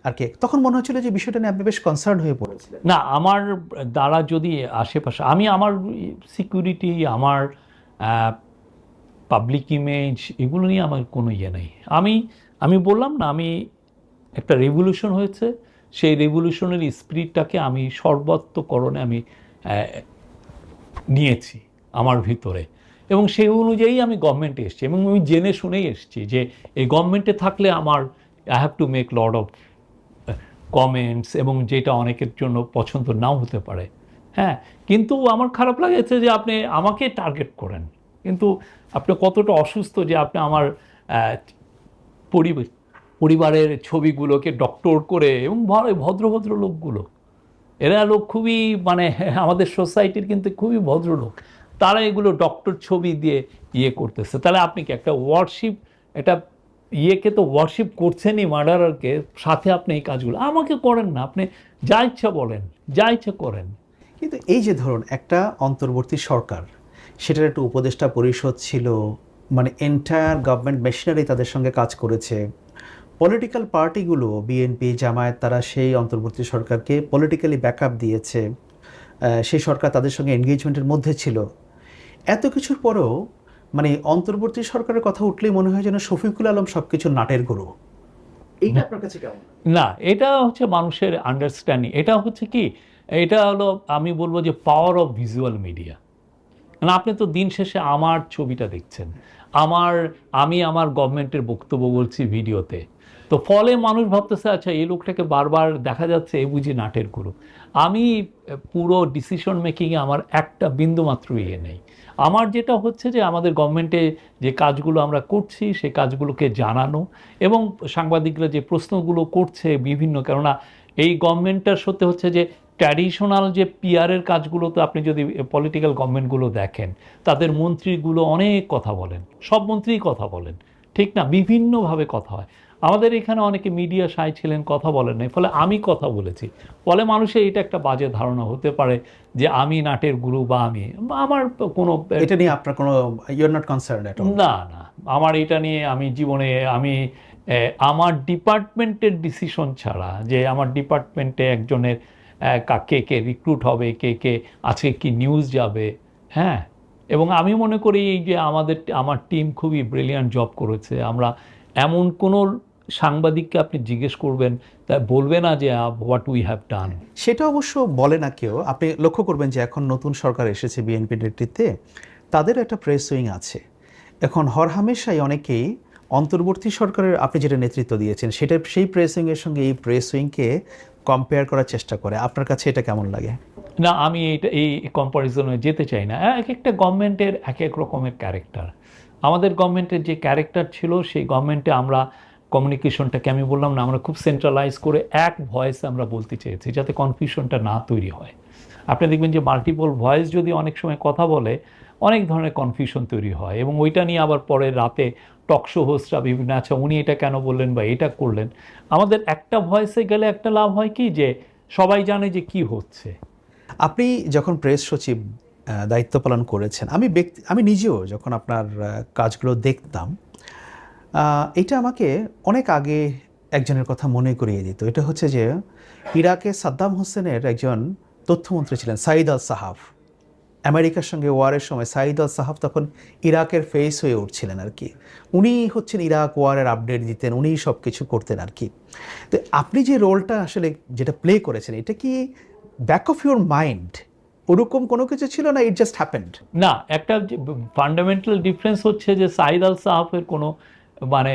আর কি। তখন মনে হচ্ছিল যে বিষয়টা নিয়ে আপনি বেশ কনসার্ন হয়ে পড়েছিলেন। না, আমার দ্বারা যদি আশেপাশে আমি আমার সিকিউরিটি, আমার পাবলিক ইমেজ, এগুলো নিয়ে আমার কোনো ইয়ে নেই। আমি বললাম না, আমি একটা রেভলিউশন হয়েছে, সেই রেভলিউশনের স্পিরিটটাকে আমি সর্বাত্মকরণে আমি নিয়েছি আমার ভিতরে, এবং সেই অনুযায়ী আমি গভর্নমেন্টে এসেছি, এবং আমি জেনে শুনেই এসেছি যে এই গভর্নমেন্টে থাকলে আমার I have to make lot of comments, এবং যেটা অনেকের জন্য পছন্দ নাও হতে পারে। হ্যাঁ, কিন্তু আমার খারাপ লাগেছে যে আপনি আমাকে টার্গেট করেন, কিন্তু আপনি কতটা অসুস্থ যে আপনি আমার পরিবারের ছবিগুলোকে ডক্টর করে, এবং ভদ্র ভদ্র লোকগুলো, এরা লোক খুবই মানে আমাদের সোসাইটির কিন্তু খুবই ভদ্রলোক, তারা এগুলো ডক্টর ছবি দিয়ে ইয়ে করতেছে। তাহলে আপনি কি একটা ওয়ার্শিপ, এটা ইয়েকে তো ওয়ার্শিপ করছেনই, মার্ডারারকে, সাথে আপনি এই কাজগুলো আমাকে করেন না। আপনি যা ইচ্ছা বলেন, যা ইচ্ছা করেন। কিন্তু এই যে ধরুন একটা অন্তর্বর্তী সরকার, সেটার একটা উপদেষ্টা পরিষদ ছিল, মানে এন্টায়ার গভর্নমেন্ট মেশিনারি তাদের সঙ্গে কাজ করেছে, পলিটিক্যাল পার্টিগুলো বিএনপি জামায়াত তারা সেই অন্তর্বর্তী সরকারকে পলিটিক্যালি ব্যাকআপ দিয়েছে, সেই সরকার তাদের সঙ্গে এনগেজমেন্টের মধ্যে ছিল। এত কিছুর পরেও মানে অন্তর্বর্তী সরকারের কথা উঠলেই মনে হয় যেন শফিকুল আলম সব কিছু নাটের গুরু। এইটা আপনার কাছে কেমন? না, এটা হচ্ছে মানুষের আন্ডারস্ট্যান্ডিং। এটা হচ্ছে কি, এটা হলো আমি বলবো যে পাওয়ার অফ ভিজুয়াল মিডিয়া। না, আপনি তো দিন শেষে আমার ছবিটা দেখছেন, আমি আমার গভর্নমেন্টের বক্তব্য বলছি ভিডিওতে, তো ফলে মানুষ ভাবতেছে আচ্ছা এই লোকটাকে বারবার দেখা যাচ্ছে, এই বুঝি নাটের গুরু। আমি পুরো ডিসিশন মেকিংয়ে আমার একটা বিন্দু মাত্র ইয়ে নেই। আমার যেটা হচ্ছে যে আমাদের গভর্নমেন্টে যে কাজগুলো আমরা করছি সেই কাজগুলোকে জানানো, এবং সাংবাদিকরা যে প্রশ্নগুলো করছে বিভিন্ন, কেননা এই গভর্নমেন্টটার সত্যি হচ্ছে যে ট্র্যাডিশনাল যে পিআরের কাজগুলো, তো আপনি যদি পলিটিক্যাল গভর্নমেন্টগুলো দেখেন, তাদের মন্ত্রীগুলো অনেক কথা বলেন, সব মন্ত্রীই কথা বলেন, ঠিক না, বিভিন্নভাবে কথা হয়। আমাদের এখানে অনেকে মিডিয়া সাই ছিলেন, কথা বলেন নাই, ফলে আমি কথা বলেছি, ফলে মানুষের এটা একটা বাজে ধারণা হতে পারে যে আমি নাটের গুরু, বা আমার কোনো এটা নিয়ে আপনার কোনো you are not concerned at all? না, আমার এটা নিয়ে আমি জীবনে আমার ডিপার্টমেন্টের ডিসিশন ছাড়া, যে আমার ডিপার্টমেন্টে একজনের কে কে রিক্রুট হবে, কে আজকে কি নিউজ যাবে, হ্যাঁ, এবং আমি মনে করি এই যে আমার টিম খুবই ব্রিলিয়ান্ট জব করেছে। আমরা এমন কোনো সাংবাদিককে আপনি জিজ্ঞেস করবেন, তা বলবে না যে হোয়াট উই হ্যাভ ডান। সেটা অবশ্য বলে না কেউ। আপনি লক্ষ্য করবেন যে এখন নতুন সরকার এসেছে বিএনপি নেতৃত্বে, তাদের একটা প্রেস উইং আছে। এখন হরহামেশাই অনেকেই অন্তর্বর্তী সরকারের আপনি যেটা নেতৃত্ব দিয়েছেন সেটা সেই প্রেস উইংয়ের সঙ্গে এই প্রেস উইংকে কম্পেয়ার করার চেষ্টা করে। আপনার কাছে এটা কেমন লাগে? না, আমি এই কম্পারিজনে যেতে চাই না। এক একটা গভর্নমেন্টের এক এক রকমের ক্যারেক্টার। আমাদের গভর্নমেন্টের যে ক্যারেক্টার ছিল, সেই গভর্নমেন্টে আমরা কমিউনিকেশনটাকে, আমি বললাম না, আমরা খুব সেন্ট্রালাইজ করে এক ভয়েসে আমরা বলতে চেয়েছি, যাতে কনফিউশনটা না তৈরি হয়। আপনি দেখবেন যে মাল্টিপল ভয়েস যদি অনেক সময় কথা বলে, অনেক ধরনের কনফিউশন তৈরি হয়, এবং ওইটা নিয়ে আবার পরে রাতে টকশো হোস্টরা বিভিন্ন, আচ্ছা উনি এটা কেন বললেন বা এটা করলেন। আমাদের একটা ভয়েসে গেলে একটা লাভ হয় কি, যে সবাই জানে যে কি হচ্ছে। আপনি যখন প্রেস সচিব দায়িত্ব পালন করেছেন, আমি নিজেও যখন আপনার কাজগুলো দেখতাম, এটা আমাকে অনেক আগে একজনের কথা মনে করিয়ে দিত। এটা হচ্ছে যে ইরাকে সাদ্দাম হোসেনের একজন তথ্যমন্ত্রী ছিলেন, সাইদ আল সাহাফ। আমেরিকার সঙ্গে ওয়ারের সময় সাইদ আল সাহাফ তখন ইরাকের ফেস হয়ে উঠছিলেন আর কি। উনি হচ্ছেন ইরাক ওয়ারের আপডেট দিতেন, উনিই সব কিছু করতেন আর কি। তো আপনি যে রোলটা আসলে যেটা প্লে করেছেন, এটা কি ব্যাক অফ ইউর মাইন্ড ওরকম কোনো কিছু ছিল না, ইট জাস্ট হ্যাপেন্ড? না, একটা ফান্ডামেন্টাল ডিফারেন্স হচ্ছে যে সাইদ আল সাহাফের কোনো মানে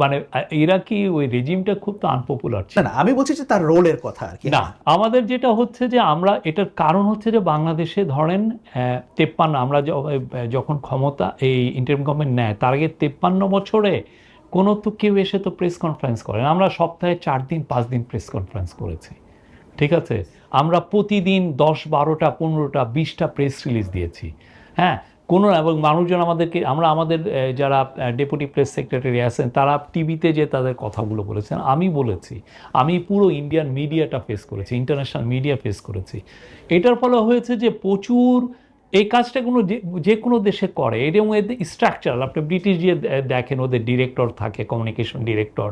মানে ইরাকি ওই রেজিমটা খুব তো আনপপুলার না ছিল। না, আমি বলছি যে তার রোলের কথা আর কি। না, আমাদের যেটা হচ্ছে যে আমরা এটার কারণ হচ্ছে যে বাংলাদেশে ধরেন 53 আমরা যখন ক্ষমতা এই ইন্টারিম গভর্নমেন্ট নেয় তার আগে 53 বছরে কোনো তো কেউ এসে তো প্রেস কনফারেন্স করে না। আমরা সপ্তাহে 4 দিন 5 দিন প্রেস কনফারেন্স করেছি, ঠিক আছে। আমরা প্রতিদিন 10, 12টা, 15টা, 20টা প্রেস রিলিজ দিয়েছি, হ্যাঁ। কোনো এবং মানুষজন আমাদেরকে আমাদের যারা ডেপুটি প্রেস সেক্রেটারি আছেন তারা টিভিতে যে তাদের কথাগুলো বলেছেন, আমি বলেছি। আমি পুরো ইন্ডিয়ান মিডিয়াটা ফেস করেছি, ইন্টারন্যাশনাল মিডিয়া ফেস করেছি। এটার ফলে হয়েছে যে প্রচুর এই কাজটা যে কোনো দেশে করে, এবং এদের স্ট্রাকচার আপনি ব্রিটিশ যে দেখেন ওদের ডিরেক্টর থাকে, কমিউনিকেশন ডিরেক্টর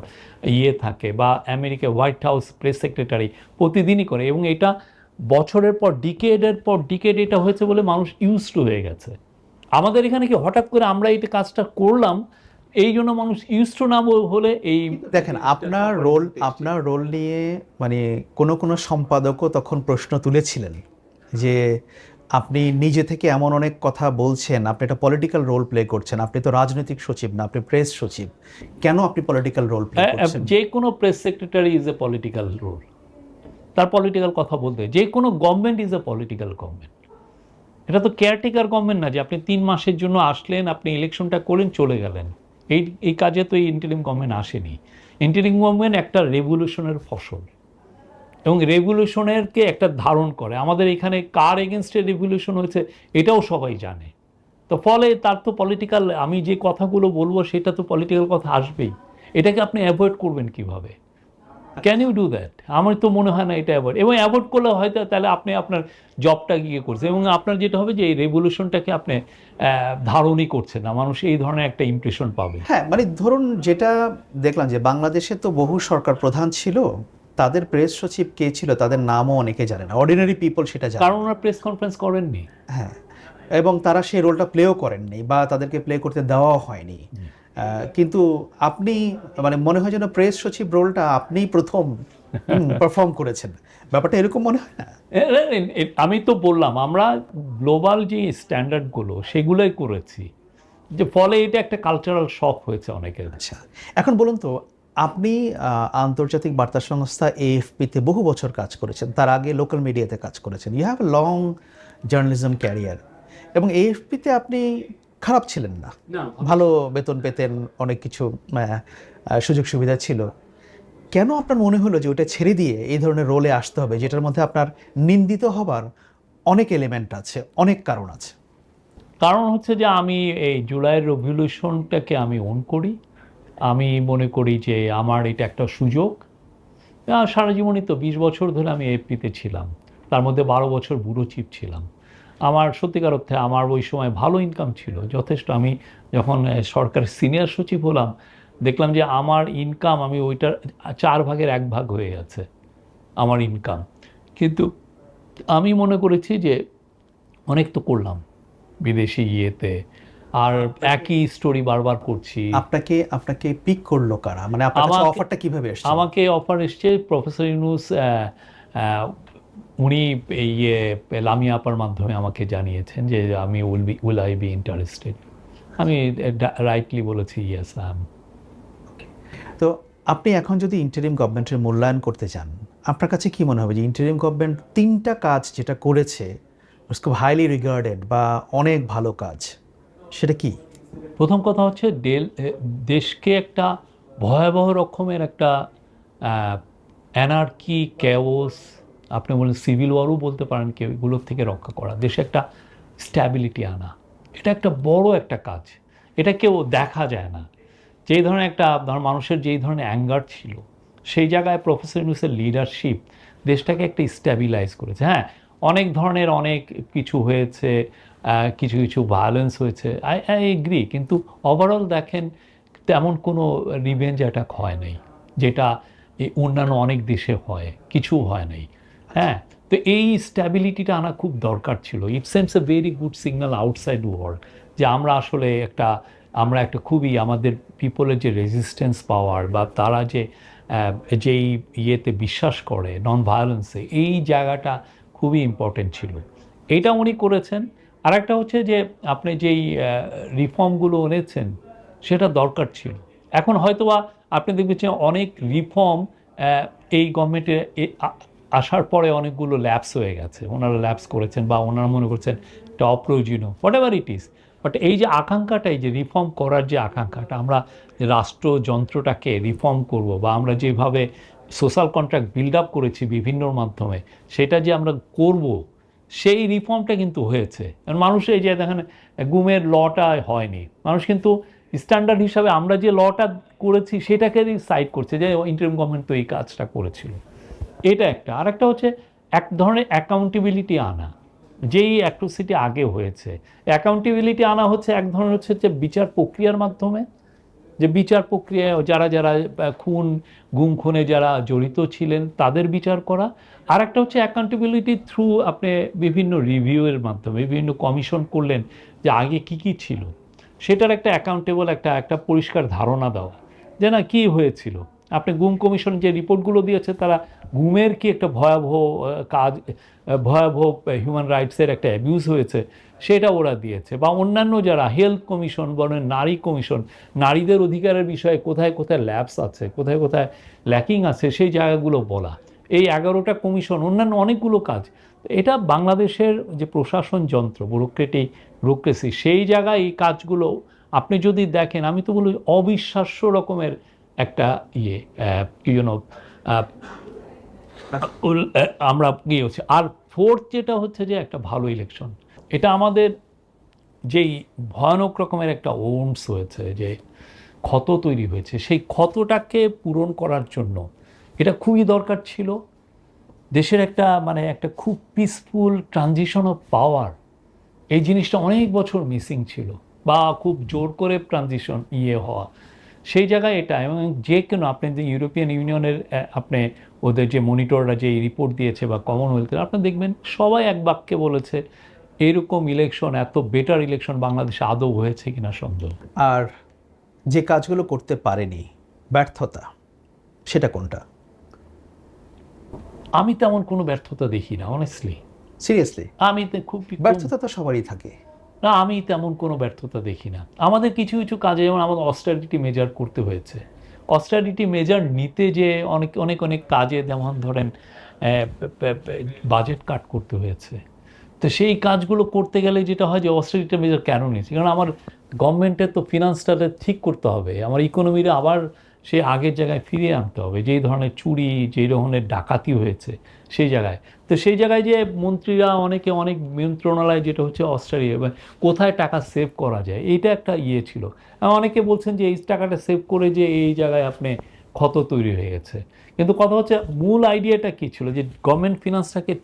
থাকে, বা America white house press secretary প্রতিদিনই করে, এবং এটা বছরের পর ডিকেড এটা হয়েছে বলে মানুষ ইউজড হয়ে গেছে। আমাদের এখানে কি হঠাৎ করে আমরা এই কাজটা করলাম, এই জন্য মানুষ ইউজড না হলে এই দেখেন আপনার রোল নিয়ে মানে কোনো সম্পাদকও তখন প্রশ্ন তুলেছিলেন যে আপনি নিজে থেকে এমন অনেক কথা বলছেন, আপনি একটা পলিটিক্যাল রোল প্লে করছেন, আপনি তো রাজনৈতিক সচিব না, আপনি প্রেস সচিব, কেন আপনি পলিটিক্যাল রোল প্লে করছেন? যে কোনো press secretary is a political role, তার পলিটিক্যাল কথা বলতে, যে কোনো government is a political government. এটা তো কেয়ারটেকার গভর্নমেন্ট না যে আপনি 3 মাসের জন্য আসলেন, আপনি ইলেকশনটা করেন চলে গেলেন। এই কাজে তো এই ইন্টারিম গভর্নমেন্ট আসেনি। ইন্টারিম গভর্নমেন্ট একটা রেভলিউশনের ফসল, এবং রেভলিউশনেরকে একটা ধারণ করে। আমাদের এখানে কার এগেনস্টে রেভলিউশন হয়েছে এটাও সবাই জানে। তো ফলে তার তো পলিটিক্যাল, আমি যে কথাগুলো বলবো সেটা তো পলিটিক্যাল কথা আসবেই। এটাকে আপনি অ্যাভয়েড করবেন কিভাবে? Can you do that? আমার তো মনে হয় না এটা অ্যাভয়েড, এবং অ্যাভয়েড করলে হয়তো তাহলে আপনি আপনার জবটা গিয়ে করছেন, এবং আপনার যেটা হবে যে এই রেভলিউশনটাকে আপনি ধারণই করছেন না, মানুষ এই ধরনের একটা ইমপ্রেশন পাবে। হ্যাঁ, মানে ধরুন যেটা দেখলাম যে বাংলাদেশে তো বহু সরকার প্রধান ছিল, তাদের প্রেস সচিব কে ছিল তাদের নামও অনেকে জানে না, অর্ডিনারি পিপল সেটা জানে কারণ না। ওনারা প্রেস কনফারেন্স করেননি। হ্যাঁ, এবং তারা সেই রোলটা প্লেও করেননি বা তাদেরকে প্লে করতে দেওয়াও হয়নি। কিন্তু আপনি মানে মনে হয় যেন প্রেস সচিব রোলটা আপনিই প্রথম পারফর্ম করেছেন, ব্যাপারটা এরকম মনে হয় না? আমি তো বললাম আমরা গ্লোবাল যে স্ট্যান্ডার্ডগুলো সেগুলোই করেছি, যে ফলে এটা একটা কালচারাল শক হয়েছে অনেকের। আচ্ছা, এখন বলুন তো, আপনি আন্তর্জাতিক বার্তা সংস্থা এএফপিতে বহু বছর কাজ করেছেন, তার আগে লোকাল মিডিয়াতে কাজ করেছেন, you have a long journalism career, এবং এএফপিতে আপনি খারাপ ছিলেন না, ভালো বেতন পেতেন, অনেক কিছু সুযোগ সুবিধা ছিল। কেন আপনার মনে হলো যে ওটা ছেড়ে দিয়ে এই ধরনের রোলে আসতে হবে, যেটার মধ্যে আপনার নিন্দিত হবার অনেক এলিমেন্ট আছে, অনেক কারণ আছে? কারণ হচ্ছে যে আমি এই জুলাইয়ের রেভলিউশনটাকে আমি ওন করি। আমি মনে করি যে আমার এটা একটা সুযোগ। সারা জীবনই তো 20 বছর ধরে আমি এএফপিতে ছিলাম, তার মধ্যে 12 বছর ব্যুরো চিফ ছিলাম। আমার সত্যিকার অর্থে আমার ওই সময় ভালো ইনকাম ছিল যথেষ্ট। আমি যখন সরকারের সিনিয়র সচিব হলাম দেখলাম যে আমার ইনকাম, আমি ওইটার 4 ভাগের 1 ভাগ হয়ে গেছে আমার ইনকাম। কিন্তু আমি মনে করেছি যে অনেক তো করলাম বিদেশি ইয়েতে, আর একই স্টোরি বারবার করছি। আপনাকে পিক করলো কারা, মানে আপনার কাছে অফারটা কিভাবে এসেছে? আমাকে অফার এসছে প্রফেসর ইউনুস, উনি লামিয়া আপার মাধ্যমে আমাকে জানিয়েছেন যে আমি উইল আই বি ইন্টারেস্টেড। আমি রাইটলি বলেছি ইয়েস আই এম। তো আপনি এখন যদি ইন্টারিম গভর্নমেন্টের মূল্যায়ন করতে চান, আপনার কাছে কি মনে হবে যে ইন্টারিম গভর্নমেন্ট 3টা কাজ যেটা করেছে খুব হাইলি রিগার্ডেড বা অনেক ভালো কাজ, সেটা কি? প্রথম কথা হচ্ছে দেশকে একটা ভয়াবহ রকমের একটা অ্যানার্কি, ক্যাওস, আপনি বলেন সিভিল ওয়ারও বলতে পারেন, কেউ এগুলোর থেকে রক্ষা করা, দেশে একটা স্ট্যাবিলিটি আনা, এটা একটা বড় একটা কাজ। এটা কেউ দেখা যায় না। যেই ধরনের একটা মানুষের যেই ধরনের অ্যাঙ্গার ছিল, সেই জায়গায় প্রফেসর ইউনূসের লিডারশিপ দেশটাকে একটা স্ট্যাবিলাইজ করেছে। হ্যাঁ, অনেক ধরনের অনেক কিছু হয়েছে, কিছু কিছু ভায়োলেন্স হয়েছে, আই এগ্রি, কিন্তু ওভারঅল দেখেন তেমন কোনো রিভেঞ্জ অ্যাটাক হয় নাই, যেটা অন্যান্য অনেক দেশে হয়, কিছু হয় নাই। হ্যাঁ, তো এই স্ট্যাবিলিটিটা আনা খুব দরকার ছিল। It sends a very good signal outside world যে আমরা আসলে আমরা একটা খুবই আমাদের পিপলের যে রেজিস্ট্যান্স পাওয়ার বা তারা যেই ইয়েতে বিশ্বাস করে নন ভায়োলেন্সে, এই জায়গাটা খুবই ইম্পর্টেন্ট ছিল। এইটা উনি করেছেন। আর একটা হচ্ছে যে আপনি যেই রিফর্মগুলো এনেছেন সেটা দরকার ছিল। এখন হয়তোবা আপনি দেখবেন যে অনেক রিফর্ম এই গভর্নমেন্টে আসার পরে অনেকগুলো ল্যাপস হয়ে গেছে, ওনারা ল্যাপস করেছেন বা ওনারা মনে করছেন এটা অপ্রয়োজনীয়, what ever it is. But এই যে আকাঙ্ক্ষাটা, এই যে রিফর্ম করার যে আকাঙ্ক্ষাটা, আমরা রাষ্ট্রযন্ত্রটাকে রিফর্ম করব বা আমরা যেভাবে সোশ্যাল কন্ট্রাক্ট বিল্ড আপ করেছি বিভিন্নর মাধ্যমে, সেটা যে আমরা করব, সেই রিফর্মটা কিন্তু হয়েছে। মানুষ এই যে দেখেন গুমের লটা হয়নি, মানুষ কিন্তু স্ট্যান্ডার্ড হিসাবে আমরা যে লটা করেছি সেটাকে সাইড করছে যে ইন্টারিম গভর্নমেন্ট তো এই কাজটা করেছিল। এটা একটা। আরেকটা হচ্ছে এক ধরনের অ্যাকাউন্টেবিলিটি আনা, যেই অ্যাট্রোসিটি আগে হয়েছে। অ্যাকাউন্টেবিলিটি আনা হচ্ছে এক ধরনের হচ্ছে যে বিচার প্রক্রিয়ার মাধ্যমে, যে বিচার প্রক্রিয়ায় যারা যারা খুন গুম খুনে যারা জড়িত ছিলেন তাদের বিচার করা। আর একটা হচ্ছে অ্যাকাউন্টেবিলিটি থ্রু আপনি বিভিন্ন রিভিউয়ের মাধ্যমে বিভিন্ন কমিশন করলেন যে আগে কি কি ছিল, সেটার একটা অ্যাকাউন্টেবল একটা পরিষ্কার ধারণা দেওয়া যে না কী হয়েছিল। আপনি গুম কমিশন যে রিপোর্টগুলো দিয়েছে, তারা গুমের কি একটা ভয়াবহ কাজ, ভয়াবহ হিউম্যান রাইটসের একটা অ্যাবিউজ হয়েছে সেটা ওরা দিয়েছে। বা অন্যান্য যারা হেলথ কমিশন বলেন, নারী কমিশন, নারীদের অধিকারের বিষয়ে কোথায় কোথায় ল্যাপস আছে, কোথায় কোথায় ল্যাকিং আছে, সেই জায়গাগুলো বলা। এই 11টা কমিশন, অন্যান্য অনেকগুলো কাজ। এটা বাংলাদেশের যে প্রশাসন যন্ত্র, ব্যুরোক্রেসি, সেই জায়গায় এই কাজগুলো আপনি যদি দেখেন, আমি তো বলি অবিশ্বাস্য রকমের একটা কি যেন আমরা ইয়ে হচ্ছে। আর ফোর্থ যেটা হচ্ছে যে একটা ভালো ইলেকশন, এটা আমাদের যেই ভয়ানক রকমের একটা ওন্স হয়েছে, যে ক্ষত তৈরি হয়েছে, সেই ক্ষতটাকে পূরণ করার জন্য এটা খুবই দরকার ছিল। দেশের একটা একটা খুব পিসফুল ট্রানজিশন অফ পাওয়ার, এই জিনিসটা অনেক বছর মিসিং ছিল, বা খুব জোর করে ট্রানজিশন হওয়া, সেই জায়গায় এটা। এবং যে কেন আপনি যে ইউরোপিয়ান ইউনিয়নের আপনি ওদের যে মনিটররা যে রিপোর্ট দিয়েছে বা কমনওয়েলথের, আপনি দেখবেন সবাই এক বাক্যে বলেছে এরকম ইলেকশন, এত বেটার ইলেকশন বাংলাদেশে আদৌ হয়েছে কিনা সন্দেহ। আর যে কাজগুলো করতে পারেনি, ব্যর্থতা, সেটা কোনটা? আমি তেমন কোনো ব্যর্থতা দেখি না, অনেস্টলি। সিরিয়াসলি আমি খুব ব্যর্থতা তো সবারই থাকে। না, আমি তেমন কোনো ব্যর্থতা দেখি না। আমাদের কিছু কিছু কাজে, যেমন আমাদের অস্টারিটি মেজার করতে হয়েছে, অস্টারিটি মেজার নিতে যে অনেক অনেক অনেক কাজে, যেমন ধরেন বাজেট কাট করতে হয়েছে। তো সেই কাজগুলো করতে গেলে যেটা হয় যে অস্টারিটি মেজার কেন নিয়েছি, কারণ আমার গভর্নমেন্টের তো ফিনান্সটা ঠিক করতে হবে, আমার ইকোনমিটা আবার সেই আগের জায়গায় ফিরিয়ে আনতে হবে। যেই ধরনের চুরি, যেই ধরনের ডাকাতি হয়েছে সেই জায়গায়, তো সেই জায়গায় যে মন্ত্রীরা অনেকে অনেক মন্ত্রণালয় যেটা হচ্ছে অস্ট্রেলিয়া, কোথায় টাকা সেভ করা যায়, এইটা একটা ছিল। অনেকে বলছেন যে এই টাকাটা সেভ করে যে এই জায়গায় আপনি ক্ষত তৈরি হয়ে গেছে। কিন্তু কথা হচ্ছে মূল আইডিয়াটা কী ছিল, যে গভর্নমেন্ট ফিনান্সটাকে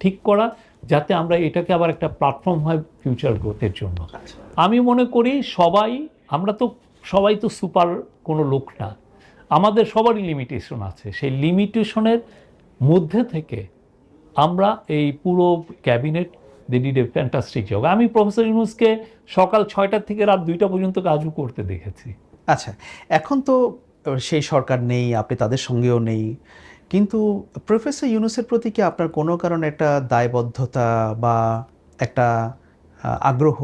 ঠিক করা, যাতে আমরা এটাকে আবার একটা প্ল্যাটফর্ম হয় ফিউচার গ্রোথের জন্য। আমি মনে করি আমরা তো সবাই তো সুপার কোনো লোক না, আমাদের সবারই লিমিটেশন আছে। সেই লিমিটেশনের মধ্যে থেকে আমরা এই পুরো cabinet they did a fantastic job. আমি প্রফেসর ইউনূসকে সকাল 6টা থেকে রাত 2টা পর্যন্ত কাজও করতে দেখেছি। আচ্ছা, এখন তো সেই সরকার নেই, আপনি তাদের সঙ্গেও নেই, কিন্তু প্রফেসর ইউনূসের প্রতি কি আপনার কোনো কারণে একটা দায়বদ্ধতা বা একটা আগ্রহ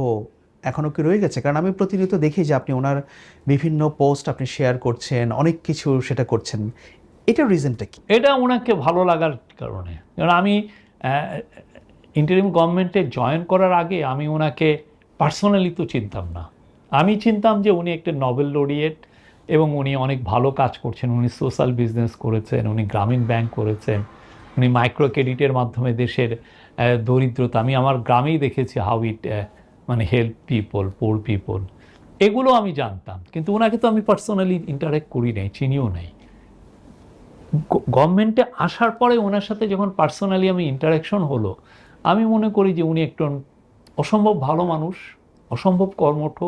এখনও কি রয়ে গেছে? কারণ আমি প্রতিনিয়ত দেখি যে আপনি ওনার বিভিন্ন পোস্ট আপনি শেয়ার করছেন, অনেক কিছু সেটা করছেন। এটার রিজনটা কি? এটা ওনাকে ভালো লাগার কারণে। কারণ আমি ইন্টারিম গভর্নমেন্টে জয়েন করার আগে আমি ওনাকে পার্সোনালি তো চিনতাম না। আমি চিনতাম যে উনি একটা নোবেল লরিয়েট এবং উনি অনেক ভালো কাজ করছেন। উনি সোশ্যাল বিজনেস করেছেন, উনি গ্রামীণ ব্যাংক করেছেন, উনি মাইক্রো ক্রেডিটের মাধ্যমে দেশের দরিদ্রতা, আমি আমার গ্রামেই দেখেছি how it help people, poor people, এগুলো আমি জানতাম। কিন্তু ওনাকে তো আমি পার্সোনালি ইন্টারেক্ট করি নাই, চিনিও নাই। গভর্নমেন্টে আসার পরে ওনার সাথে যখন পার্সোনালি আমি ইন্টারাকশন হলো, আমি মনে করি যে উনি একজন অসম্ভব ভালো মানুষ, অসম্ভব কর্মঠ,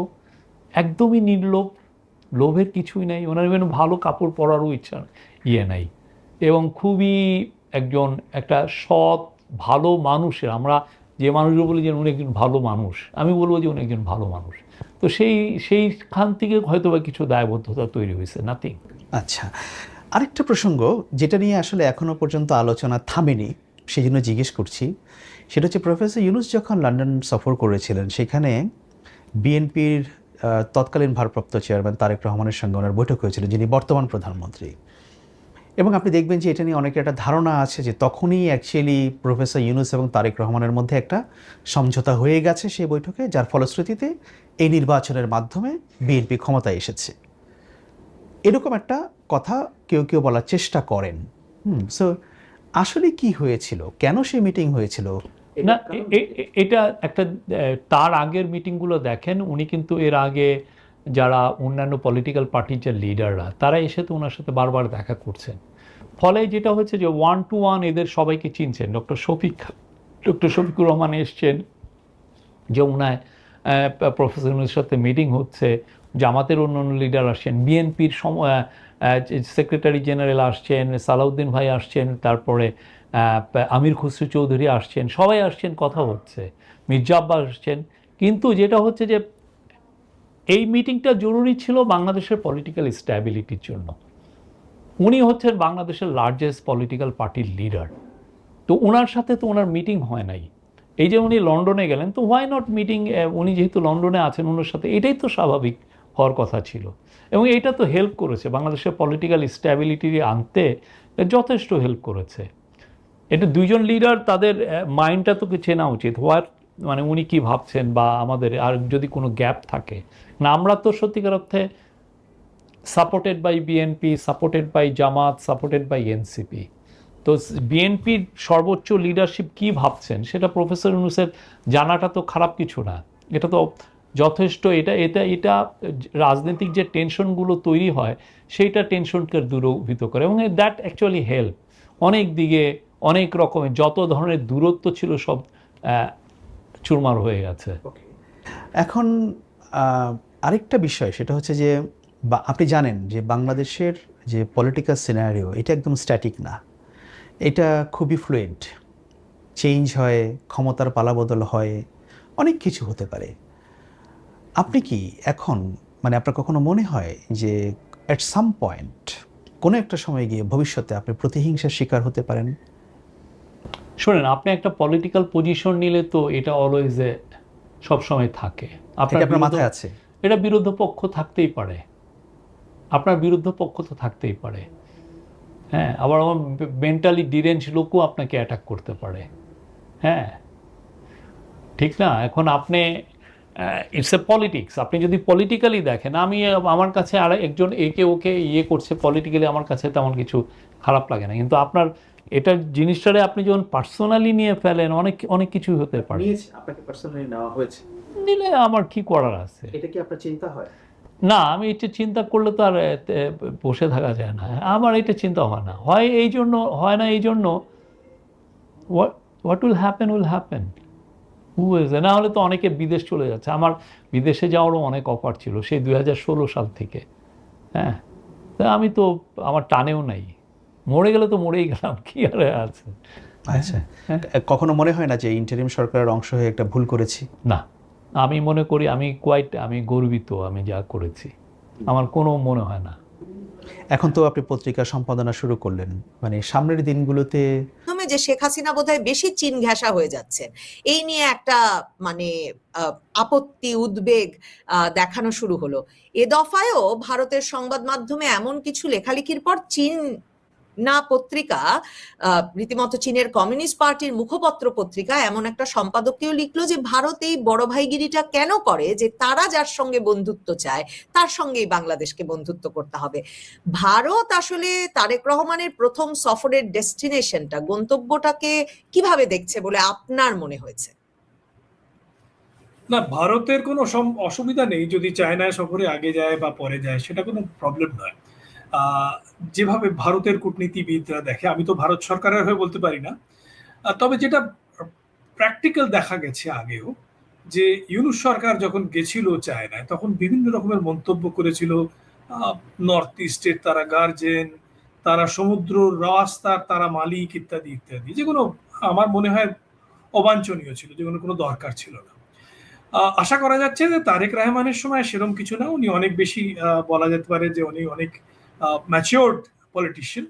একদমই নির্লোভ, লোভের কিছুই নাই। ওনার যেন ভালো কাপড় পরারও ইচ্ছা নাই, এবং খুবই একটা সৎ ভালো মানুষের, আমরা যে মানুষগুলো বলি যে উনি একজন ভালো মানুষ, আমি বলবো যে উনি একজন ভালো মানুষ। তো সেইখান থেকে হয়তো বা কিছু দায়বদ্ধতা তৈরি হয়েছে, নাথিং। আচ্ছা, আরেকটা প্রসঙ্গ যেটা নিয়ে আসলে এখনও পর্যন্ত আলোচনা থামেনি, সেই জন্য জিজ্ঞেস করছি, সেটা হচ্ছে প্রফেসর ইউনূস যখন লন্ডন সফর করেছিলেন, সেখানে বিএনপির তৎকালীন ভারপ্রাপ্ত চেয়ারম্যান তারেক রহমানের সঙ্গে ওনার বৈঠক হয়েছিল, যিনি বর্তমান প্রধানমন্ত্রী। এবং আপনি দেখবেন যে এটা নিয়ে অনেকের একটা ধারণা আছে যে তখনই অ্যাকচুয়ালি প্রফেসর ইউনূস এবং তারেক রহমানের মধ্যে একটা সমঝোতা হয়ে গেছে সেই বৈঠকে, যার ফলশ্রুতিতে এই নির্বাচনের মাধ্যমে বিএনপি ক্ষমতায় এসেছে। এরকম একটা কথা কেউ কেউ বলার চেষ্টা করেন। সো আসলে কি হয়েছিল, কেন সেই মিটিং হয়েছিল? না, এটা একটা তার আগের মিটিংগুলো দেখেন, উনি কিন্তু এর আগে যারা অন্যান্য পলিটিক্যাল পার্টির যে লিডাররা তারা এসে তো ওনার সাথে বারবার দেখা করছেন। ফলে যেটা হচ্ছে যে 1 to 1 এদের সবাইকে চিনছেন। ডক্টর শফিকুর রহমান এসছেন, যমুনায় প্রফেসর ইউনূসের সাথে মিটিং হচ্ছে, জামাতের অন্যান্য লিডার আসছেন, বিএনপির সেক্রেটারি জেনারেল আসছেন, সালাউদ্দিন ভাই আসছেন, তারপরে আমির খুসরু চৌধুরী আসছেন, সবাই আসছেন, কথা হচ্ছে, মির্জা আব্বাস আসছেন। কিন্তু যেটা হচ্ছে যে এই মিটিংটা জরুরি ছিল বাংলাদেশের পলিটিক্যাল স্ট্যাবিলিটির জন্য। উনি হচ্ছেন বাংলাদেশের লার্জেস্ট পলিটিক্যাল পার্টির লিডার, তো ওনার সাথে তো ওনার মিটিং হয় নাই। এই যে উনি লন্ডনে গেলেন, তো হোয়াই নট মিটিং, উনি যেহেতু লন্ডনে আছেন ওনার সাথে, এটাই তো স্বাভাবিক হওয়ার কথা ছিল। এবং এটা তো হেল্প করেছে বাংলাদেশের পলিটিক্যাল স্ট্যাবিলিটি আনতে, যথেষ্ট হেল্প করেছে। এটা দুইজন লিডার, তাদের মাইন্ডটা তোকে চেনা উচিত, মানে উনি কি ভাবছেন, বা আমাদের আর যদি কোনো গ্যাপ থাকে না। আমরা তো সত্যিকার অর্থে supported by BNP, supported by Jamaat, supported by NCP. তো বিএনপির সর্বোচ্চ লিডারশিপ কি ভাবছেন সেটা প্রফেসর ইউনূসের জানাটা তো খারাপ কিছু না, এটা তো যথেষ্ট। এটা রাজনৈতিক যে টেনশনগুলো তৈরি হয় সেইটা টেনশনকে দূরীভূত করে, এবং দ্যাট অ্যাকচুয়ালি হেল্প অনেক দিকে, অনেক রকমের যত ধরনের দূরত্ব ছিল সব চুরমার হয়ে গেছে। এখন আরেকটা বিষয়, সেটা হচ্ছে যে আপনি জানেন যে বাংলাদেশের যে পলিটিক্যাল সিনারিও এটা একদম স্ট্যাটিক না, এটা খুবই ফ্লুয়েন্ট, চেঞ্জ হয়, ক্ষমতার পালাবদল হয়, অনেক কিছু হতে পারে। আপনি কি এখন মানে আপনার কখনো মনে হয় যে অ্যাট সাম পয়েন্ট কোনো একটা সময় গিয়ে ভবিষ্যতে আপনি প্রতিহিংসার শিকার হতে পারেন? শোনেন, আপনি একটা পলিটিক্যাল পজিশন নিলে তো এটা অলওয়েজ সবসময় থাকে, আপনার মাথায় আছে। এটা বিরুদ্ধ পক্ষ থাকতেই পারে, আপনার বিরুদ্ধ পক্ষ তো থাকতেই পারে। হ্যাঁ, আবার আমার মেন্টালি ডিরেঞ্জ লোকও আপনাকে অ্যাটাক করতে পারে। হ্যাঁ, ঠিক না? এখন আপনি ইটস এ পলিটিক্স, আপনি যদি পলিটিক্যালি দেখেন, আমার কাছে আর একজন একে ওকে ইয়ে করছে পলিটিক্যালি, আমার কাছে তেমন কিছু খারাপ লাগে না। কিন্তু আপনার এটা জিনিসটারে আপনি যখন পার্সোনালি নিয়ে ফেলেন, অনেক কিছুই হতে পারে। আপনাকে পার্সোনালি নেওয়া হয়েছে, নিলে আমার কি করার আছে? এটা কি আপনার চিন্তা হয়? না, আমি এটা চিন্তা করলে তো আর বসে থাকা যায় না। আমার এটা চিন্তা হয় না, হয় না এই জন্য what will happen who is, না হলে তো অনেকে বিদেশ চলে যাচ্ছে। আমার বিদেশে যাওয়ারও অনেক অফার ছিল সেই 2016 সাল থেকে। হ্যাঁ, তা আমি তো আমার টানেও নাই, মরে গেলে তো মরেই গেলাম, কি আর আছে। আচ্ছা, কখনো মনে হয় না যে ইন্টারিম সরকারের অংশ হয়ে একটা ভুল করেছি? না, আমি মনে করি আমি গর্বিত আমি যা করেছি, আমার কোনো মনে হয় না। এখন তো আপনি পত্রিকা সম্পাদনা শুরু করলেন, মানে সামনের দিনগুলোতে যে শেখ হাসিনা বোধহয় বেশি চীন ঘেঁষা হয়ে যাচ্ছে, এই নিয়ে একটা মানে আপত্তি উদ্বেগ দেখানো শুরু হলো। এ দফায়ও ভারতের সংবাদ মাধ্যমে এমন কিছু লেখালেখির পর চীন না পত্রিকা, রীতিমতো চীনের কমিউনিস্ট পার্টির মুখপত্র পত্রিকা এমন একটা সম্পাদকীয় লিখলো যে ভারত এই বড় ভাইগিরিটা কেন করে, যে তারা যার সঙ্গে বন্ধুত্ব চায় তার সঙ্গেই বাংলাদেশকে বন্ধুত্ব করতে হবে। ভারত আসলে তারেক রহমানের প্রথম সফরের ডেস্টিনেশনটা, গন্তব্যটাকে কিভাবে দেখছে বলে আপনার মনে হয়েছে? না, ভারতের কোনো অসুবিধা নেই যদি চায়না সফরে আগে যায় বা পরে যায়, সেটা কোনো প্রবলেম নয়। যেভাবে ভারতের কূটনীতিবিদরা দেখে, আমি তো ভারত সরকারের হয়ে বলতে পারি না, তবে যেটা প্র্যাকটিক্যাল দেখা গেছে আগেও, যে ইউনূস সরকার যখন গেছিল চায়নায় তখন বিভিন্ন রকমের মন্তব্য করেছিল। নর্থ ইস্টের তারা গার্জেন, তারা সমুদ্র রাস্তার তারা মালিক, ইত্যাদি ইত্যাদি, যেগুলো আমার মনে হয় অবাঞ্ছনীয় ছিল, যেগুলো কোনো দরকার ছিল না। আশা করা যাচ্ছে যে তারেক রহমানের সময় সেরকম কিছু না, উনি অনেক বেশি বলা যেতে পারে যে উনি অনেক ম্যাচিওরড পলিটিশিয়ান,